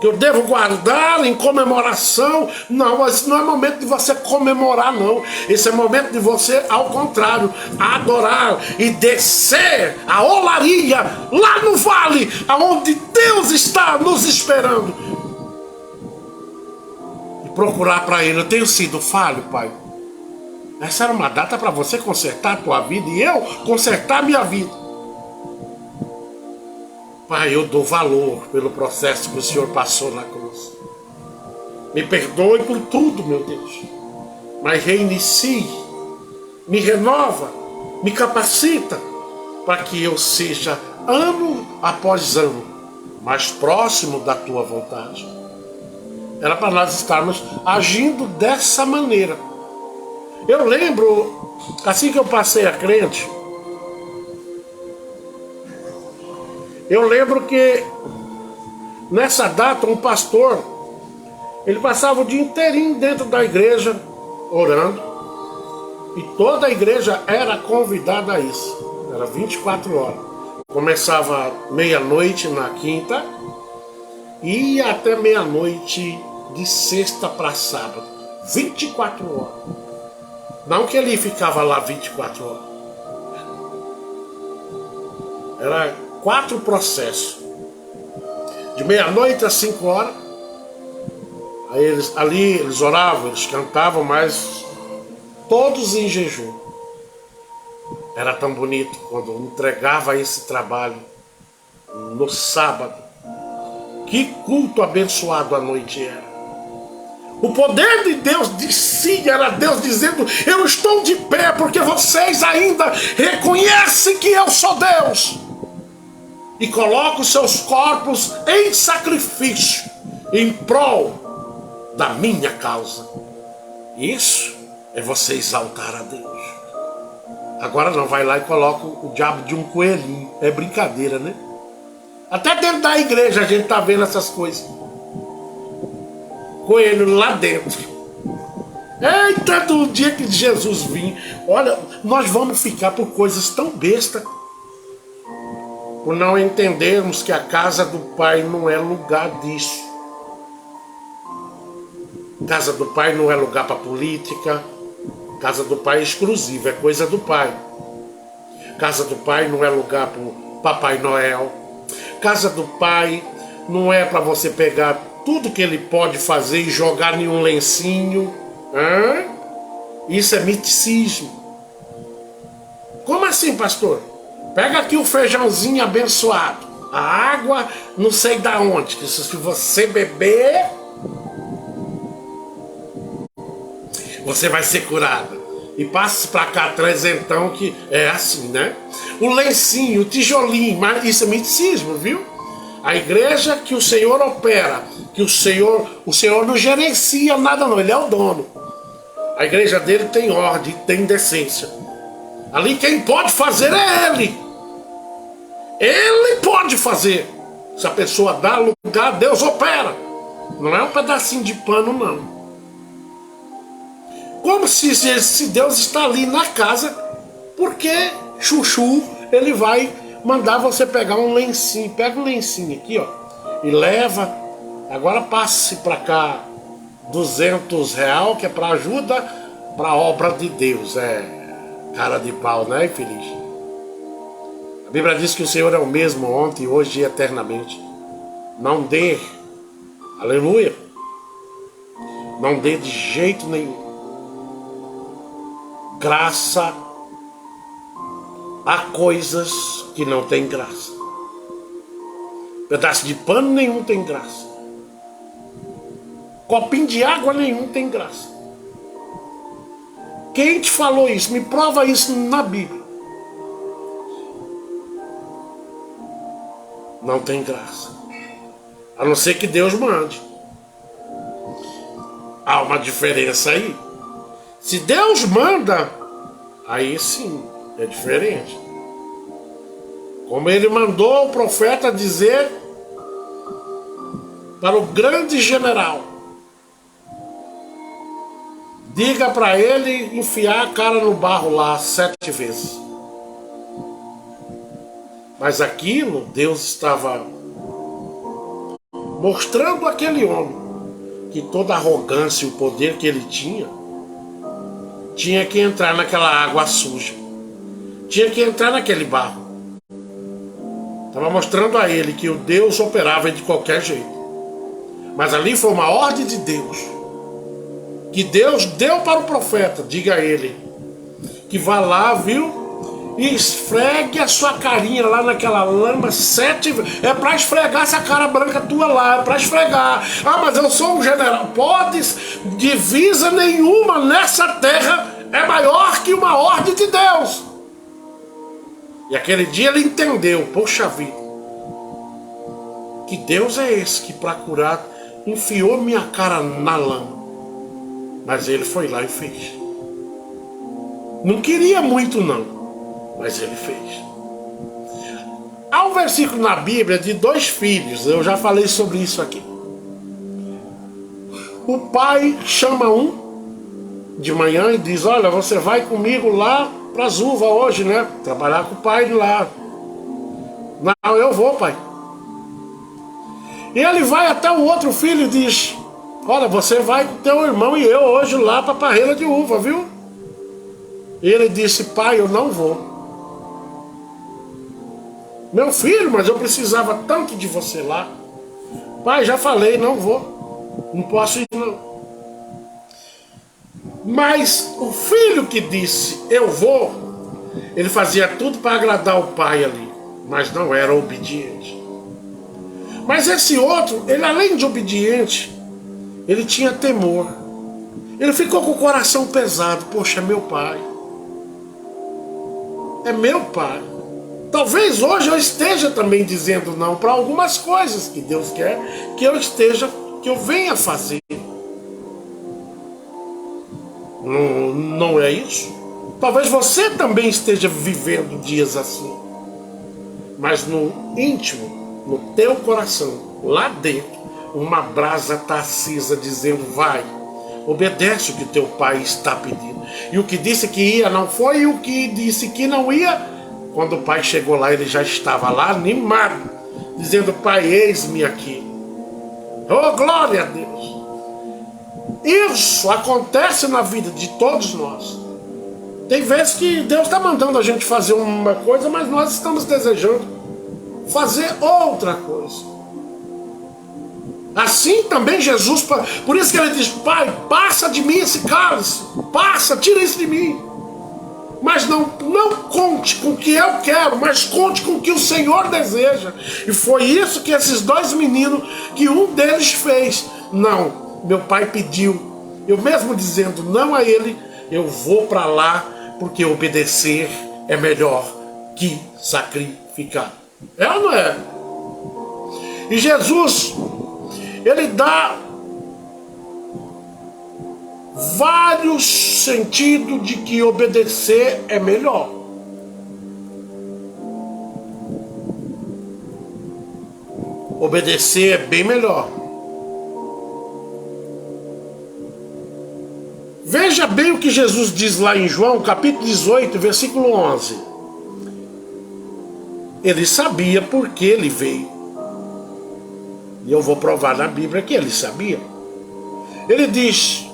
que eu devo guardar em comemoração. Não, mas não é momento de você comemorar, não. Esse é momento de você, ao contrário, adorar e descer a olaria lá no vale, aonde Deus está nos esperando. E procurar para Ele. Eu tenho sido falho, Pai. Essa era uma data para você consertar a tua vida e eu consertar a minha vida. Pai, eu dou valor pelo processo que o Senhor passou na cruz. Me perdoe por tudo, meu Deus. Mas reinicie, me renova, me capacita para que eu seja, ano após ano, mais próximo da tua vontade. Era para nós estarmos agindo dessa maneira. Eu lembro, assim que eu passei a crente, eu lembro que nessa data um pastor, ele passava o dia inteirinho dentro da igreja orando, e toda a igreja era convidada a isso. Era 24 horas. Começava meia-noite na quinta e ia até meia-noite de sexta para sábado. 24 horas. Não que ele ficava lá 24 horas. Era 4 processos. De meia-noite às 5 horas. Aí eles oravam, eles cantavam, mas todos em jejum. Era tão bonito quando entregava esse trabalho no sábado. Que culto abençoado a noite era. O poder de Deus descia, era Deus dizendo: eu estou de pé porque vocês ainda reconhecem que eu sou Deus. E colocam seus corpos em sacrifício, em prol da minha causa. Isso é você exaltar a Deus. Agora não, vai lá e coloca o diabo de um coelhinho. É brincadeira, né? Até dentro da igreja a gente tá vendo essas coisas. Coelho lá dentro. Eita, do dia que Jesus vir, olha, nós vamos ficar por coisas tão bestas, por não entendermos que a casa do Pai não é lugar disso. Casa do Pai não é lugar para política. Casa do Pai é exclusiva, é coisa do Pai. Casa do Pai não é lugar para o Papai Noel. Casa do Pai não é para você pegar tudo que ele pode fazer e jogar em um lencinho. Isso é misticismo. Como assim, pastor? Pega aqui o feijãozinho abençoado, a água não sei da onde, que se você beber, você vai ser curado. E passa para cá atrás então, que é assim, né? O lencinho, o tijolinho, mas isso é misticismo, viu? A igreja que o Senhor opera, que o Senhor não gerencia nada não, ele é o dono. A igreja dele tem ordem, tem decência. Ali quem pode fazer é ele. Ele pode fazer. Se a pessoa dá lugar, Deus opera. Não é um pedacinho de pano não. Como se Deus está ali na casa, porque chuchu, ele vai mandar você pegar um lencinho. Pega um lencinho aqui, ó, e leva. Agora passe para cá R$200, que é para ajuda, para a obra de Deus. É cara de pau, né, infeliz? A Bíblia diz que o Senhor é o mesmo ontem, hoje e eternamente. Não dê, aleluia, não dê de jeito nenhum graça a coisas que não tem graça. Pedaço de pano nenhum tem graça. Copinho de água nenhum tem graça. Quem te falou isso? Me prova isso na Bíblia. Não tem graça. A não ser que Deus mande. Há uma diferença aí. Se Deus manda, aí sim, é diferente. Como ele mandou o profeta dizer para o grande general: diga para ele enfiar a cara no barro lá 7 vezes. Mas aquilo, Deus estava mostrando àquele homem que toda a arrogância e o poder que ele tinha que entrar naquela água suja. Tinha que entrar naquele barro. Estava mostrando a ele que o Deus operava de qualquer jeito. Mas ali foi uma ordem de Deus, que Deus deu para o profeta. Diga a ele que vá lá, viu, e esfregue a sua carinha lá naquela lama 7 vezes. É para esfregar essa cara branca tua lá, é para esfregar. Ah, mas eu sou um general. Podes, divisa nenhuma nessa terra é maior que uma ordem de Deus. E aquele dia ele entendeu, poxa vida, que Deus é esse que para curar enfiou minha cara na lama. Mas ele foi lá e fez. Não queria muito não, mas ele fez. Há um versículo na Bíblia de 2 filhos, eu já falei sobre isso aqui. O pai chama um de manhã e diz: olha, você vai comigo lá para as uvas hoje, né? Trabalhar com o pai lá. Não, eu vou, pai. E ele vai até o outro filho e diz: olha, você vai com teu irmão e eu hoje lá para a parreira de uva, viu? E ele disse: pai, eu não vou. Meu filho, mas eu precisava tanto de você lá. Pai, já falei, não vou. Não posso ir não. Mas o filho que disse eu vou, Ele fazia tudo para agradar o pai ali, mas não era obediente. Mas esse outro, ele além de obediente, ele tinha temor. Ele ficou com o coração pesado. Poxa, é meu pai. É meu pai. Talvez hoje eu esteja também dizendo não para algumas coisas que Deus quer que eu venha fazer. Não é isso? Talvez você também esteja vivendo dias assim. Mas no íntimo, no teu coração, lá dentro, uma brasa está acesa dizendo: vai, obedece o que teu pai está pedindo. E o que disse que ia não foi, e o que disse que não ia, quando o pai chegou lá, ele já estava lá animado, dizendo: pai, eis-me aqui. Oh, glória a Deus! Isso acontece na vida de todos nós. Tem vezes que Deus está mandando a gente fazer uma coisa, mas nós estamos desejando fazer outra coisa. Assim também Jesus, por isso que ele diz: pai, passa de mim esse cálice, passa, tira isso de mim. Mas não conte com o que eu quero, mas conte com o que o Senhor deseja. E foi isso que esses dois meninos, que um deles fez. Não, meu pai pediu, eu mesmo dizendo não a ele, eu vou para lá, porque obedecer é melhor que sacrificar. É ou não é? E Jesus, ele dá vários sentidos de que obedecer é melhor. Obedecer é bem melhor. Veja bem o que Jesus diz lá em João, capítulo 18, versículo 11. Ele sabia por que ele veio. E eu vou provar na Bíblia que ele sabia. Ele diz: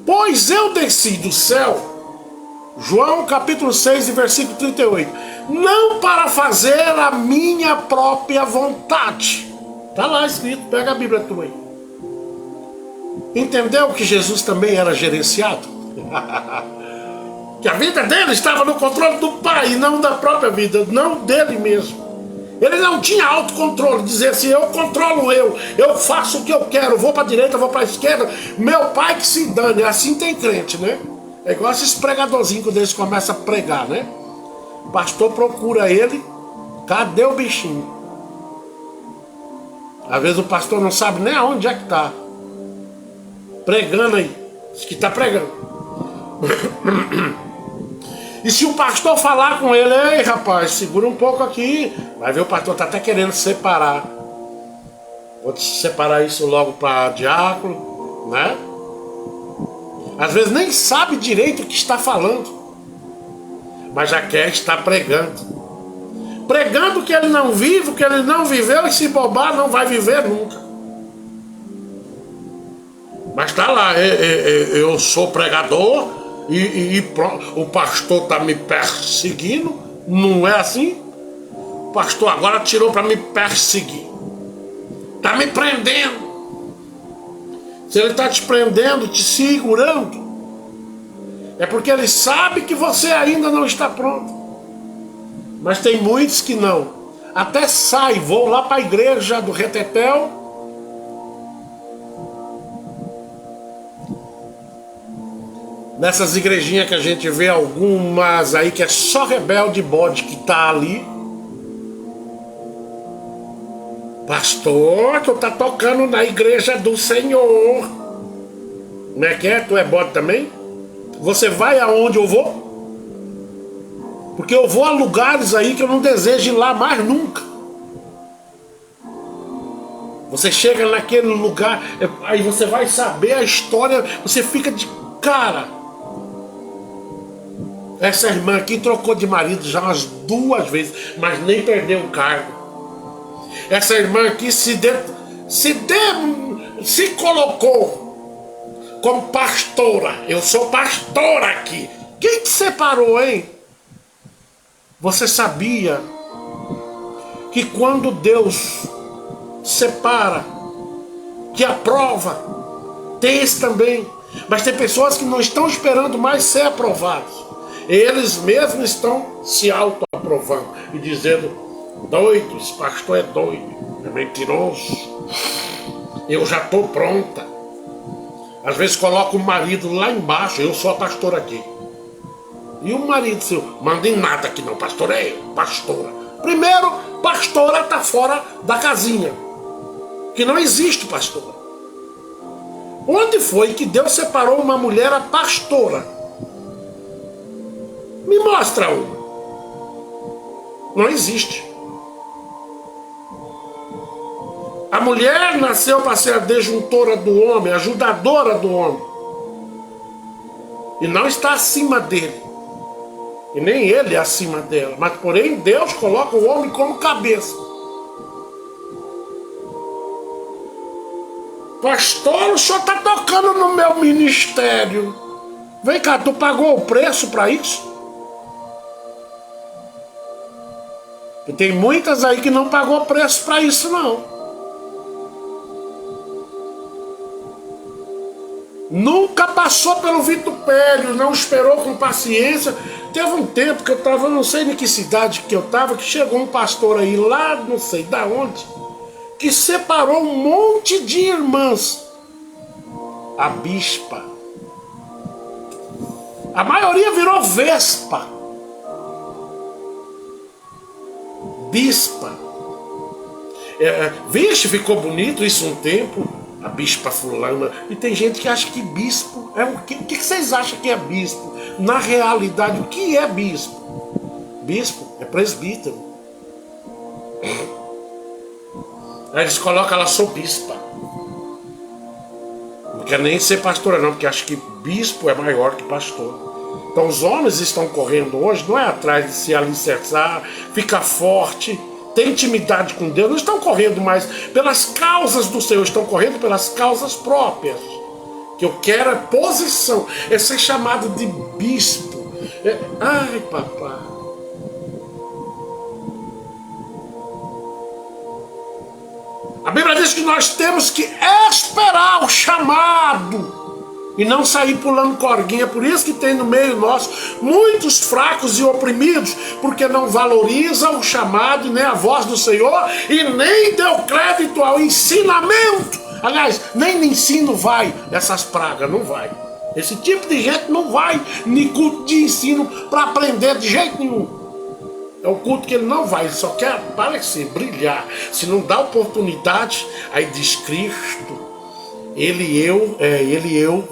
pois eu desci do céu, João capítulo 6, versículo 38, não para fazer a minha própria vontade. Está lá escrito, pega a Bíblia tua aí. Entendeu que Jesus também era gerenciado? Que a vida dele estava no controle do Pai e não da própria vida, não dele mesmo. Ele não tinha autocontrole, dizer assim: eu controlo eu faço o que eu quero, vou para a direita, vou para a esquerda, meu pai que se dane. Assim tem crente, né? É igual esses pregadorzinhos quando eles começam a pregar, né? O pastor procura ele, cadê o bichinho? Às vezes o pastor não sabe nem aonde é que está. Pregando aí, diz que está pregando. E se o pastor falar com ele: ei rapaz, segura um pouco aqui, vai ver, o pastor está até querendo separar. Vou separar isso logo para diácono, né? Às vezes nem sabe direito o que está falando, mas já quer estar pregando. Pregando que ele não vive, que ele não viveu, e se bobar não vai viver nunca. Mas está lá, eu sou pregador e o pastor está me perseguindo. Não é assim? O pastor agora tirou para me perseguir. Está me prendendo. Se ele está te prendendo, te segurando, é porque ele sabe que você ainda não está pronto. Mas tem muitos que não. Até sai, vou lá para a igreja do Retetel. Nessas igrejinhas que a gente vê algumas aí que é só rebelde bode que tá ali. Pastor, tu tá tocando na igreja do Senhor. Como é que é? Tu é bode também? Você vai aonde eu vou? Porque eu vou a lugares aí que eu não desejo ir lá mais nunca. Você chega naquele lugar, aí você vai saber a história, você fica de cara. Essa irmã aqui trocou de marido já umas 2 vezes, mas nem perdeu o cargo. Essa irmã aqui se colocou como pastora. Eu sou pastora aqui. Quem te separou, hein? Você sabia que quando Deus separa, que aprova, tem esse também, Mas tem pessoas que não estão esperando mais ser aprovados. Eles mesmos estão se auto-aprovando e dizendo: doido, esse pastor é doido, é mentiroso, eu já estou pronta. Às vezes coloca o marido lá embaixo: eu sou a pastora aqui. E o marido seu: manda em nada aqui não, pastor é eu, pastora. Primeiro, pastora está fora da casinha, que não existe pastora. Onde foi que Deus separou uma mulher a pastora? Me mostra uma. Não existe. A mulher nasceu para ser a disjuntora do homem, a ajudadora do homem. E não está acima dele. E nem ele é acima dela. Mas, porém, Deus coloca o homem como cabeça. Pastor, o senhor está tocando no meu ministério. Vem cá, tu pagou o preço para isso? E tem muitas aí que não pagou preço para isso, não. Nunca passou pelo vitupério, não esperou com paciência. Teve um tempo que eu estava, não sei em que cidade que eu estava, que chegou um pastor aí lá, não sei da onde, que separou um monte de irmãs. A bispa. A maioria virou vespa. Bispa. Vixe, ficou bonito isso um tempo. A bispa fulana. E tem gente que acha que bispo é o quê? O que vocês acham que é bispo? Na realidade, o que é bispo? Bispo é presbítero. Aí eles colocam ela, sou bispa. Não quer nem ser pastora não, porque acha que bispo é maior que pastor. Então os homens estão correndo hoje, não é atrás de se alicerçar, ficar forte, ter intimidade com Deus, não estão correndo mais pelas causas do Senhor, estão correndo pelas causas próprias. Que eu quero é posição, é ser chamado de bispo. Ai, papai. A Bíblia diz que nós temos que esperar o chamado e não sair pulando corguinha. Por isso que tem no meio nosso muitos fracos e oprimidos, porque não valorizam o chamado, nem a voz do Senhor, e nem deu crédito ao ensinamento. Aliás, nem no ensino vai essas pragas, não vai. Esse tipo de gente não vai nem culto de ensino para aprender de jeito nenhum. É o culto que ele não vai, ele só quer aparecer, brilhar. Se não dá oportunidade, aí diz Cristo. Ele, eu,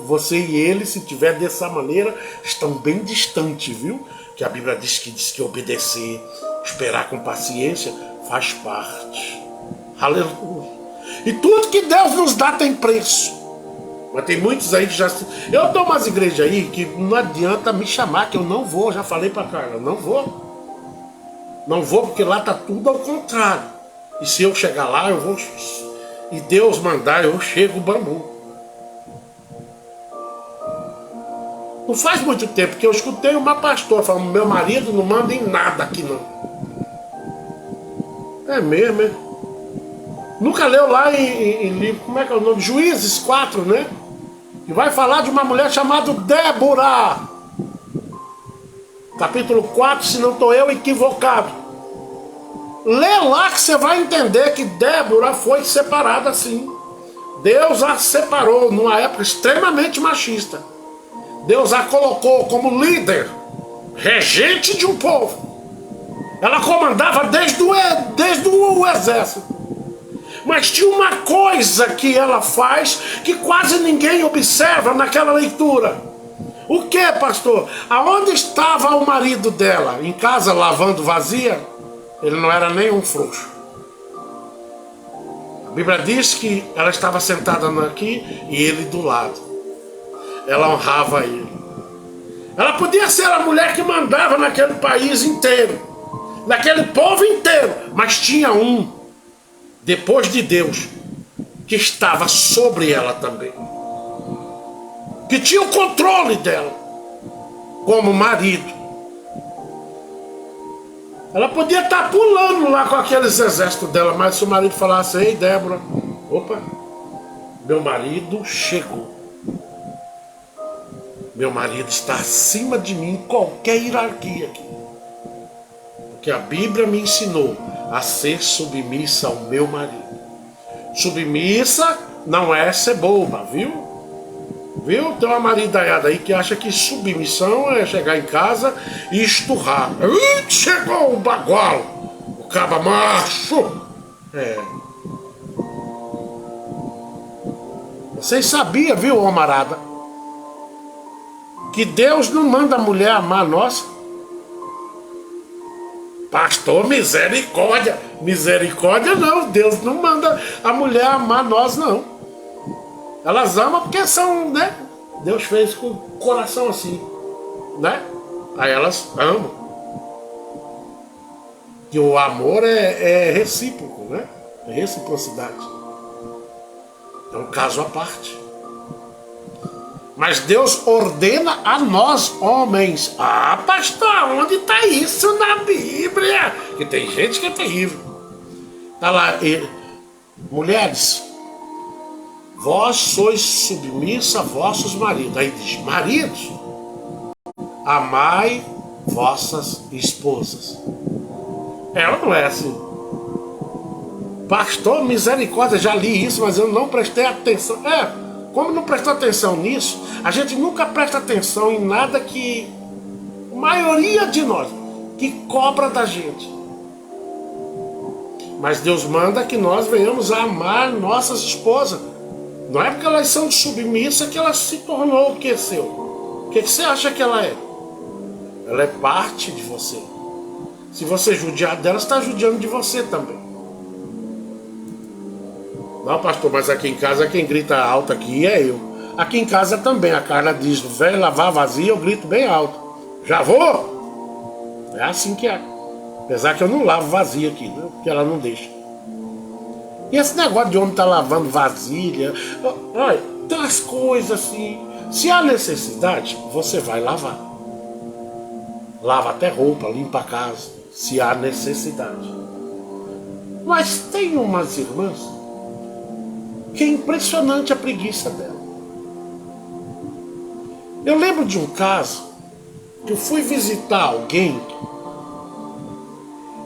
você e ele, se tiver dessa maneira, estão bem distantes, viu? Que a Bíblia diz que obedecer, esperar com paciência, faz parte. Aleluia. E tudo que Deus nos dá tem preço. Mas tem muitos aí que já... Eu dou umas igrejas aí que não adianta me chamar, que eu não vou. Já falei pra Carla, não vou. Não vou, porque lá tá tudo ao contrário. E se eu chegar lá, eu vou... E Deus mandar, eu chego bambu. Não faz muito tempo que eu escutei uma pastora falando: meu marido não manda em nada aqui não. É mesmo, é? Nunca leu lá em livro, como é que é o nome? Juízes 4, né? Que vai falar de uma mulher chamada Débora. Capítulo 4, se não estou eu equivocado. Lê lá que você vai entender que Débora foi separada assim. Deus a separou numa época extremamente machista. Deus a colocou como líder, regente de um povo. Ela comandava desde o exército. Mas tinha uma coisa que ela faz que quase ninguém observa naquela leitura. O que, pastor? Aonde estava o marido dela? Em casa lavando vazia? Ele não era nem um frouxo. A Bíblia diz que ela estava sentada aqui e ele do lado. Ela honrava ele. Ela podia ser a mulher que mandava naquele país inteiro, naquele povo inteiro, mas tinha um, depois de Deus, que estava sobre ela também, que tinha o controle dela, como marido. Ela podia estar pulando lá com aqueles exércitos dela, mas se o marido falasse: ei, Débora, opa, meu marido chegou. Meu marido está acima de mim em qualquer hierarquia aqui. Porque a Bíblia me ensinou a ser submissa ao meu marido. Submissa não é ser boba, viu? Viu? Tem uma maridaiada aí que acha que submissão é chegar em casa e esturrar. Chegou o bagual, o caba macho. Vocês sabiam, viu, camarada, que Deus não manda a mulher amar nós? Pastor, misericórdia. Misericórdia não, Deus não manda a mulher amar nós, não. Elas amam porque são, né? Deus fez com o coração assim, né? Aí elas amam. Que o amor é recíproco, né? É reciprocidade. É um caso à parte. Mas Deus ordena a nós, homens. Ah, pastor, onde está isso na Bíblia? Que tem gente que é terrível. Está lá, mulheres, vós sois submissa a vossos maridos. Aí diz, maridos, amai vossas esposas. Ela não é assim. Pastor, misericórdia, já li isso, mas eu não prestei atenção. Como não prestou atenção nisso, a gente nunca presta atenção em nada que a maioria de nós, que cobra da gente. Mas Deus manda que nós venhamos a amar nossas esposas. Não é porque elas são submissas que ela se tornou o que é seu. O que você acha que ela é? Ela é parte de você. Se você judiar dela, está judiando de você também. Não, pastor, mas aqui em casa quem grita alto aqui é eu. Aqui em casa também, a Carla diz, velho, lavar vazia, eu grito bem alto. Já vou? É assim que é. Apesar que eu não lavo vazia aqui, né? Porque ela não deixa. E esse negócio de homem estar lavando vasilha, olha, tem umas coisas assim. Se há necessidade, você vai lavar. Lava até roupa, limpa a casa, se há necessidade. Mas tem umas irmãs que é impressionante a preguiça dela. Eu lembro de um caso que eu fui visitar alguém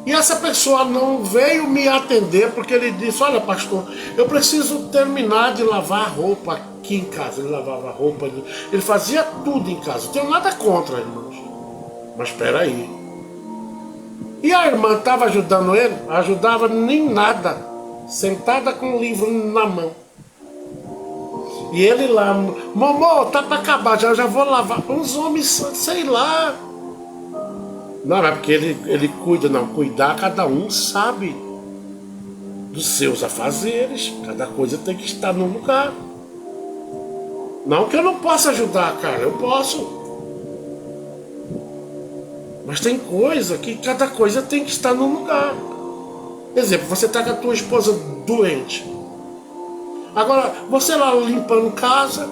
e essa pessoa não veio me atender porque ele disse, olha pastor, eu preciso terminar de lavar a roupa aqui em casa. Ele lavava a roupa, ele fazia tudo em casa. Não tenho nada contra, irmãos. Mas espera aí. E a irmã estava ajudando ele? Ajudava nem nada. Sentada com o livro na mão. E ele lá, mamô, tá para acabar, já vou lavar. Uns homens, sei lá. Não, é porque ele cuida, não. Cuidar, cada um sabe dos seus afazeres. Cada coisa tem que estar no lugar. Não que eu não possa ajudar, cara, eu posso. Mas tem coisa que cada coisa tem que estar no lugar. Exemplo, você está com a tua esposa doente. Agora, você lá limpando casa,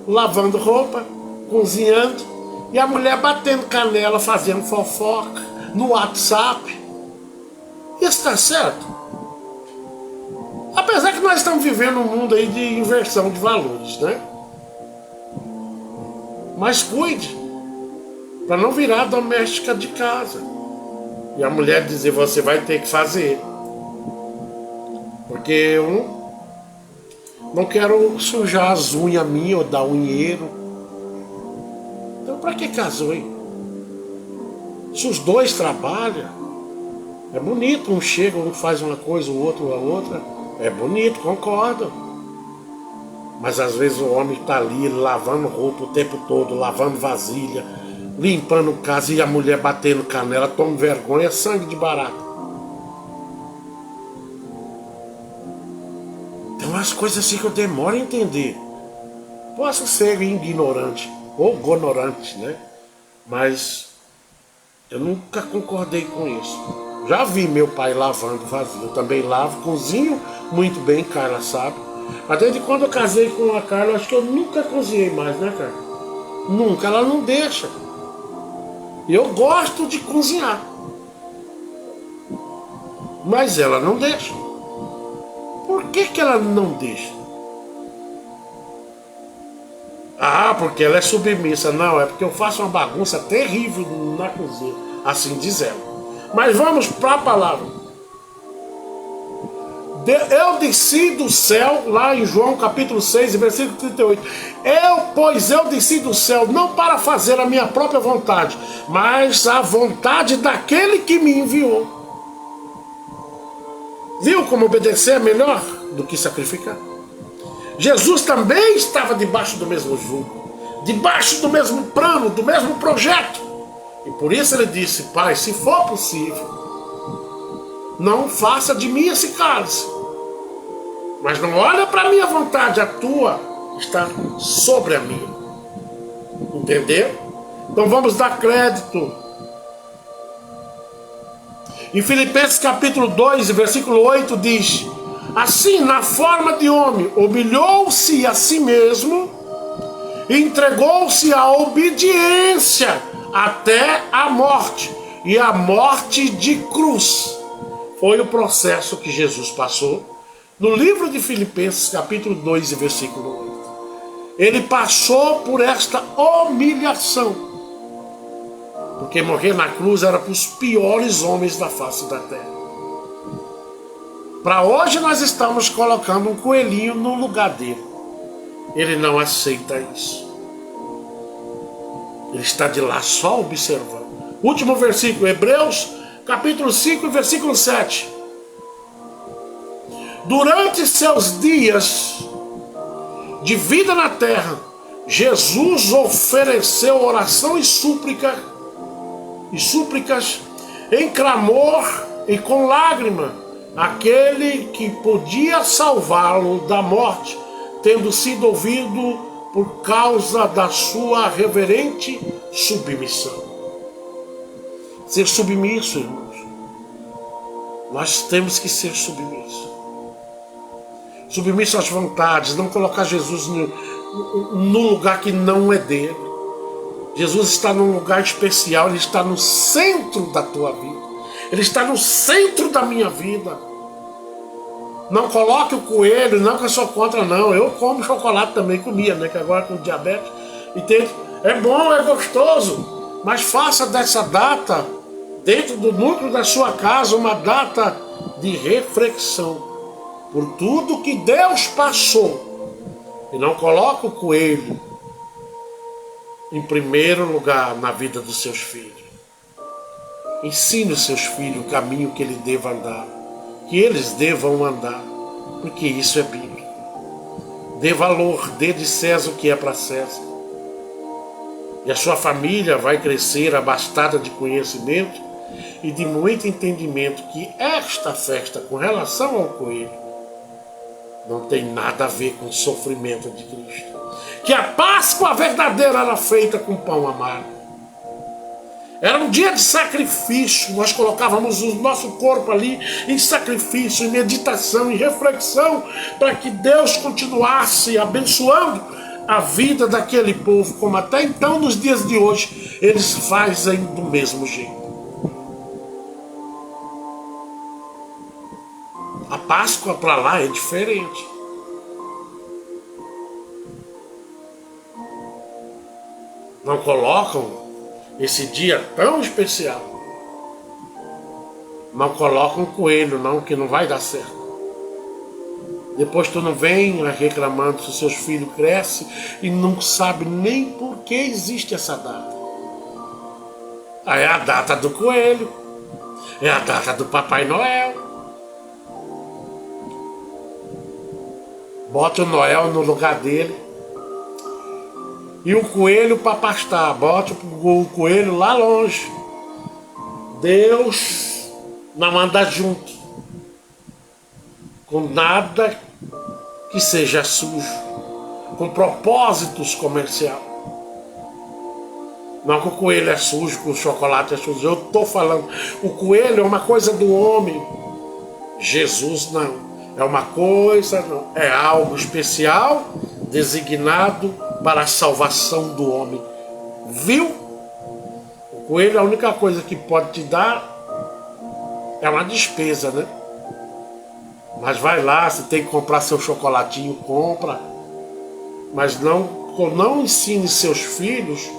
lavando roupa, cozinhando, e a mulher batendo canela, fazendo fofoca no WhatsApp. Isso está certo? Apesar que nós estamos vivendo um mundo aí de inversão de valores, né? Mas cuide, para não virar doméstica de casa. E a mulher dizer, você vai ter que fazer. Porque eu não quero sujar as unhas minhas ou dar unheiro. Então para que casou, hein? Se os dois trabalham, é bonito. Um chega, um faz uma coisa, o outro a outra. É bonito, concordo. Mas às vezes o homem está ali lavando roupa o tempo todo, lavando vasilha, limpando casa e a mulher batendo canela, toma vergonha, é sangue de barata. Tem umas coisas assim que eu demoro a entender. Posso ser ignorante ou ignorante, né? Mas eu nunca concordei com isso. Já vi meu pai lavando vasilha, eu também lavo, cozinho muito bem, Carla sabe. Mas desde quando eu casei com a Carla, acho que eu nunca cozinhei mais, né, Carla? Nunca, ela não deixa. Eu gosto de cozinhar, mas ela não deixa. Por que ela não deixa? Ah, porque ela é submissa. Não, é porque eu faço uma bagunça terrível na cozinha. Assim diz ela. Mas vamos para a palavra. Eu desci do céu, lá em João capítulo 6, versículo 38. Pois eu desci do céu, não para fazer a minha própria vontade, mas a vontade daquele que me enviou. Viu como obedecer é melhor do que sacrificar? Jesus também estava debaixo do mesmo jugo, debaixo do mesmo plano, do mesmo projeto. E por isso ele disse: Pai, se for possível, não faça de mim esse cálice, mas não olha para a minha vontade, a tua está sobre a minha. Entendeu? Então vamos dar crédito. Em Filipenses capítulo 2, versículo 8 diz: assim, na forma de homem, humilhou-se a si mesmo, entregou-se à obediência até a morte, e a morte de cruz. Foi o processo que Jesus passou no livro de Filipenses capítulo 2, versículo 8. Ele passou por esta humilhação, porque morrer na cruz era para os piores homens da face da terra. Para hoje nós estamos colocando um coelhinho no lugar dele. Ele não aceita isso. Ele está de lá só observando. Último versículo, Hebreus capítulo 5, versículo 7. Durante seus dias de vida na terra, Jesus ofereceu oração e súplicas em clamor e com lágrima, aquele que podia salvá-lo da morte, tendo sido ouvido por causa da sua reverente submissão. Ser submisso, irmãos. Nós temos que ser submissos. Submisso às vontades, não colocar Jesus no lugar que não é dele. Jesus está num lugar especial, ele está no centro da tua vida. Ele está no centro da minha vida. Não coloque o coelho, não que eu sou contra, não. Eu como chocolate também, comia, né? Que agora com diabetes. Entende? É bom, é gostoso. Mas faça dessa data, dentro do núcleo da sua casa, uma data de reflexão por tudo que Deus passou. E não coloque o coelho em primeiro lugar na vida dos seus filhos. Ensine os seus filhos o caminho que ele deva andar, que eles devam andar, porque isso é bíblico. Dê valor, dê de César o que é para César. E a sua família vai crescer abastada de conhecimento e de muito entendimento que esta festa com relação ao coelho não tem nada a ver com o sofrimento de Cristo. Que a Páscoa verdadeira era feita com pão amargo. Era um dia de sacrifício. Nós colocávamos o nosso corpo ali em sacrifício, em meditação, em reflexão, para que Deus continuasse abençoando a vida daquele povo, como até então, nos dias de hoje, eles fazem do mesmo jeito. A Páscoa para lá é diferente. Não colocam esse dia tão especial. Não colocam coelho, não, que não vai dar certo. Depois tu não vem reclamando se os seus filhos crescem e não sabe nem por que existe essa data. Aí é a data do coelho, é a data do Papai Noel. Bota o Noel no lugar dele e o coelho para pastar. Bota o coelho lá longe. Deus não anda junto com nada que seja sujo, com propósitos comerciais. Não que o coelho é sujo, que o chocolate é sujo. Eu estou falando, o coelho é uma coisa do homem. Jesus não. É uma coisa, não. É algo especial, designado para a salvação do homem. Viu? O coelho, a única coisa que pode te dar é uma despesa, né? Mas vai lá, se tem que comprar seu chocolatinho, compra. Mas não não ensine seus filhos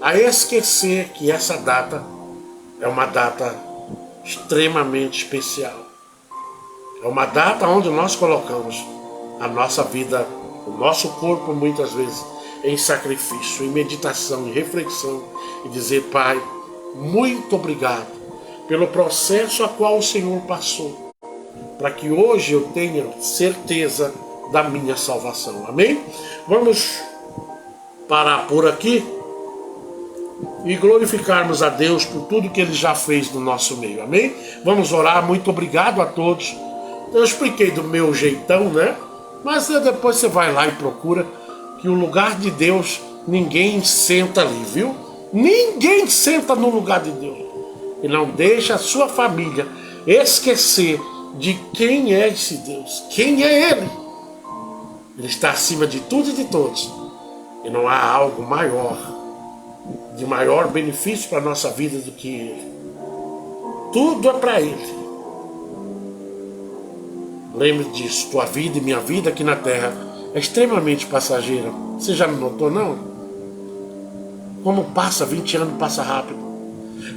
a esquecer que essa data é uma data extremamente especial. É uma data onde nós colocamos a nossa vida, o nosso corpo muitas vezes em sacrifício, em meditação, em reflexão e dizer: Pai, muito obrigado pelo processo a qual o Senhor passou, para que hoje eu tenha certeza da minha salvação. Amém? Vamos parar por aqui e glorificarmos a Deus por tudo que Ele já fez no nosso meio. Amém? Vamos orar. Muito obrigado a todos. Eu expliquei do meu jeitão, né? Mas depois você vai lá e procura, que o lugar de Deus, ninguém senta ali, viu? Ninguém senta no lugar de Deus. E não deixa a sua família esquecer de quem é esse Deus. Quem é Ele? Ele está acima de tudo e de todos. E não há algo maior, de maior benefício para a nossa vida do que Ele. Tudo é para Ele. Lembre disso, tua vida e minha vida aqui na terra é extremamente passageira. Você já não notou, não? Como passa, 20 anos passa rápido.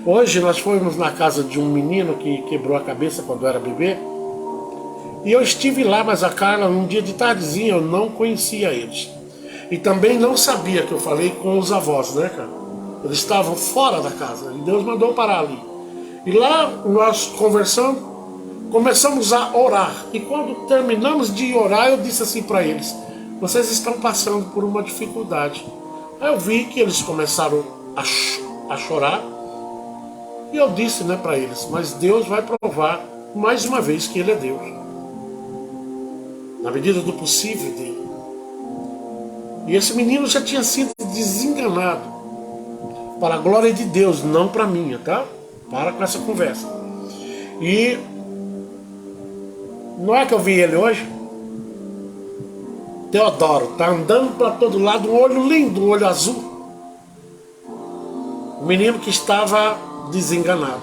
Hoje nós fomos na casa de um menino que quebrou a cabeça quando era bebê. E eu estive lá, mas a Carla, um dia de tardezinha, eu não conhecia eles. E também não sabia que eu falei com os avós, né, cara? Eles estavam fora da casa e Deus mandou parar ali. E lá nós começamos a orar. E quando terminamos de orar, eu disse assim para eles: vocês estão passando por uma dificuldade. Aí eu vi que eles começaram a chorar. E eu disse, né, para eles: mas Deus vai provar mais uma vez que Ele é Deus, na medida do possível dele. E esse menino já tinha sido desenganado, para a glória de Deus, não para a minha, tá? Para com essa conversa. E não é que eu vi ele hoje? Teodoro, tá andando para todo lado, um olho lindo, um olho azul. Um menino que estava desenganado.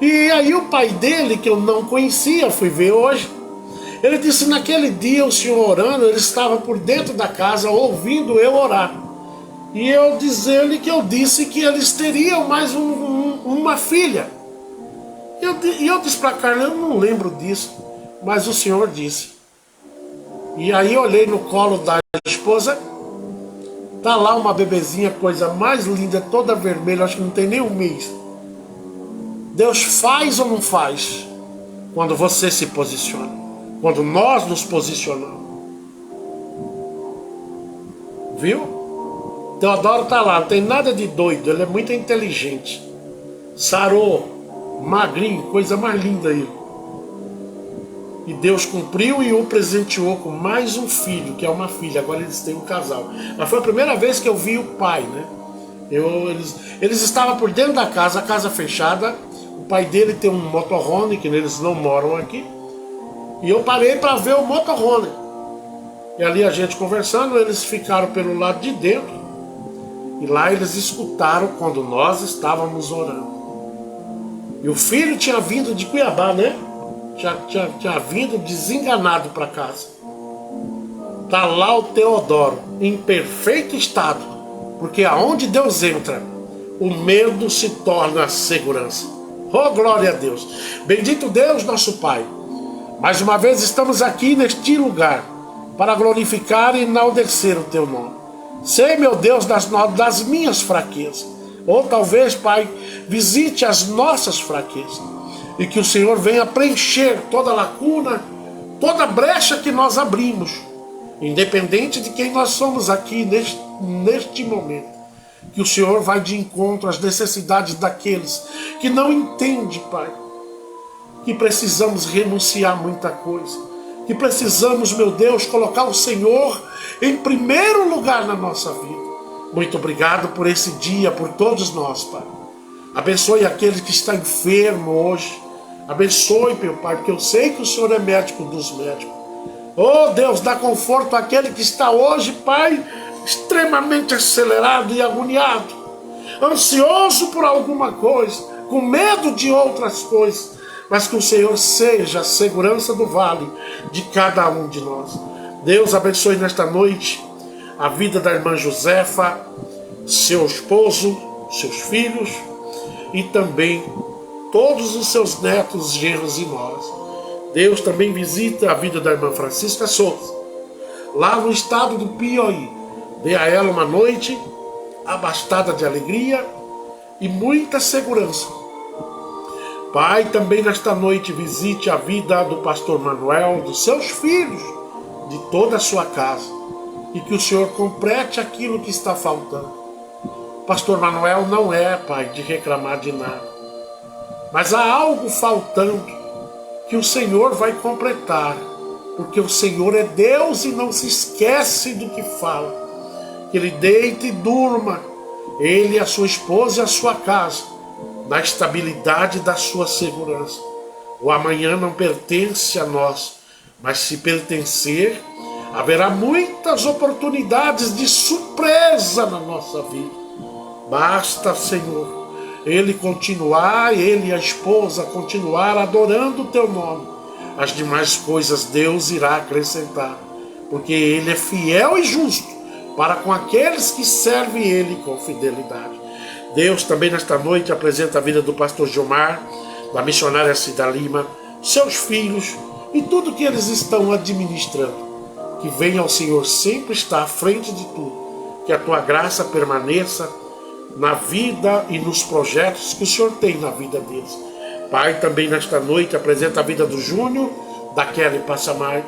E aí o pai dele, que eu não conhecia, fui ver hoje, ele disse: naquele dia o senhor orando, ele estava por dentro da casa ouvindo eu orar. E eu disse-lhe que eu disse que eles teriam mais uma filha. E eu disse para Carla: eu não lembro disso, mas o senhor disse. E aí eu olhei no colo da esposa, tá lá uma bebezinha, coisa mais linda, toda vermelha, acho que não tem nem um mês. Deus faz ou não faz quando você se posiciona, quando nós nos posicionamos. Viu? Teodoro tá lá, não tem nada de doido, ele é muito inteligente. Sarou, magrinho, coisa mais linda aí. E Deus cumpriu e o presenteou com mais um filho, que é uma filha. Agora eles têm um casal. Mas foi a primeira vez que eu vi o pai, né? Eles estavam por dentro da casa, a casa fechada. O pai dele tem um motorhome, que eles não moram aqui. E eu parei para ver o motorhome. E ali a gente conversando, eles ficaram pelo lado de dentro. E lá eles escutaram quando nós estávamos orando. E o filho tinha vindo de Cuiabá, né? Tinha vindo desenganado para casa. Tá lá o Teodoro, em perfeito estado. Porque aonde Deus entra, o medo se torna segurança. Oh, glória a Deus. Bendito Deus, nosso Pai. Mais uma vez estamos aqui neste lugar para glorificar e enaltecer o Teu nome. Sei, meu Deus, das minhas fraquezas. Ou talvez, Pai, visite as nossas fraquezas. E que o Senhor venha preencher toda lacuna, toda brecha que nós abrimos, independente de quem nós somos aqui neste momento. Que o Senhor vai de encontro às necessidades daqueles que não entendem, Pai. Que precisamos renunciar muita coisa. Que precisamos, meu Deus, colocar o Senhor em primeiro lugar na nossa vida. Muito obrigado por esse dia, por todos nós, Pai. Abençoe aquele que está enfermo hoje. Abençoe, meu Pai, porque eu sei que o Senhor é médico dos médicos. Oh, Deus, dá conforto àquele que está hoje, Pai, extremamente acelerado e agoniado, ansioso por alguma coisa, com medo de outras coisas, mas que o Senhor seja a segurança do vale de cada um de nós. Deus, abençoe nesta noite a vida da irmã Josefa, seu esposo, seus filhos e também todos os seus netos, genros e noras. Deus também visita a vida da irmã Francisca Souza, lá no estado do Piauí. Dê a ela uma noite abastada de alegria e muita segurança. Pai, também nesta noite visite a vida do pastor Manuel, dos seus filhos, de toda a sua casa, e que o Senhor complete aquilo que está faltando. Pastor Manuel não é, Pai, de reclamar de nada, mas há algo faltando que o Senhor vai completar, porque o Senhor é Deus e não se esquece do que fala. Que ele deite e durma, ele, a sua esposa e a sua casa, na estabilidade da sua segurança. O amanhã não pertence a nós, mas se pertencer, haverá muitas oportunidades de surpresa na nossa vida. Basta, Senhor, ele e a esposa continuar adorando o teu nome. As demais coisas Deus irá acrescentar, porque ele é fiel e justo para com aqueles que servem ele com fidelidade. Deus também nesta noite apresenta a vida do pastor Gilmar, da missionária Cida Lima, seus filhos e tudo que eles estão administrando. Que venha ao Senhor sempre estar à frente de tudo. Que a tua graça permaneça na vida e nos projetos que o Senhor tem na vida deles. Pai, também nesta noite apresenta a vida do Júnior, da Kelly Passamar,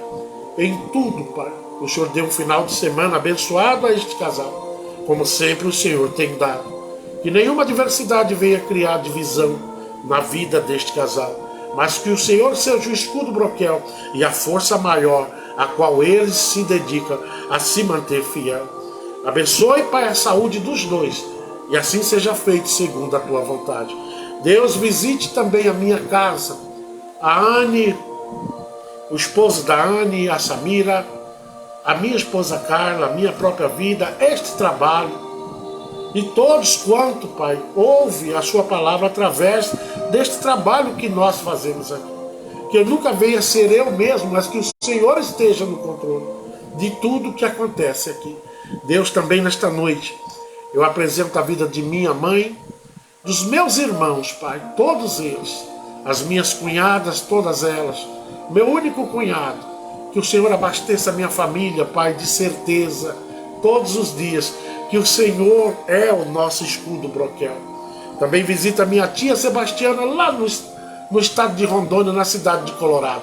em tudo, Pai. O Senhor deu um final de semana abençoado a este casal, como sempre o Senhor tem dado. Que nenhuma adversidade venha criar divisão na vida deste casal, mas que o Senhor seja o escudo broquel e a força maior a qual eles se dedicam a se manter fiel. Abençoe, Pai, a saúde dos dois, e assim seja feito segundo a tua vontade. Deus, visite também a minha casa, a Anne, o esposo da Anne, a Samira, a minha esposa Carla, a minha própria vida, este trabalho, e todos quanto, Pai, ouve a sua palavra através deste trabalho que nós fazemos aqui. Que eu nunca venha ser eu mesmo, mas que o Senhor esteja no controle de tudo que acontece aqui. Deus, também nesta noite, eu apresento a vida de minha mãe, dos meus irmãos, Pai, todos eles, as minhas cunhadas, todas elas, meu único cunhado. Que o Senhor abasteça a minha família, Pai, de certeza, todos os dias, que o Senhor é o nosso escudo broquel. Também visita a minha tia Sebastiana, lá no estado de Rondônia, na cidade de Colorado.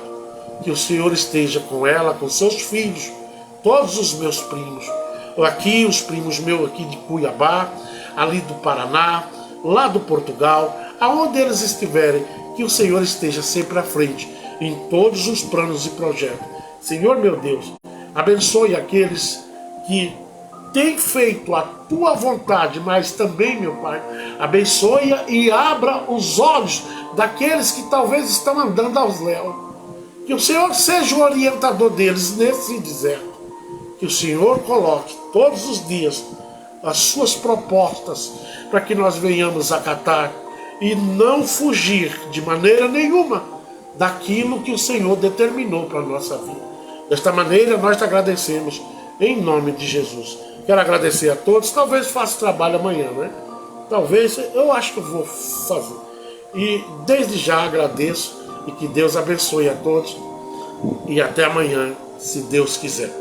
Que o Senhor esteja com ela, com seus filhos, todos os meus primos. Aqui, os primos meus aqui de Cuiabá, ali do Paraná, lá do Portugal, aonde eles estiverem, que o Senhor esteja sempre à frente, em todos os planos e projetos. Senhor meu Deus, abençoe aqueles que têm feito a tua vontade, mas também, meu Pai, abençoe e abra os olhos daqueles que talvez estão andando aos léus. Que o Senhor seja o orientador deles nesse deserto. Que o Senhor coloque todos os dias as suas propostas para que nós venhamos acatar e não fugir de maneira nenhuma daquilo que o Senhor determinou para a nossa vida. Desta maneira, nós te agradecemos em nome de Jesus. Quero agradecer a todos. Talvez faça trabalho amanhã, né? Talvez, eu acho que eu vou fazer. E desde já agradeço e que Deus abençoe a todos. E até amanhã, se Deus quiser.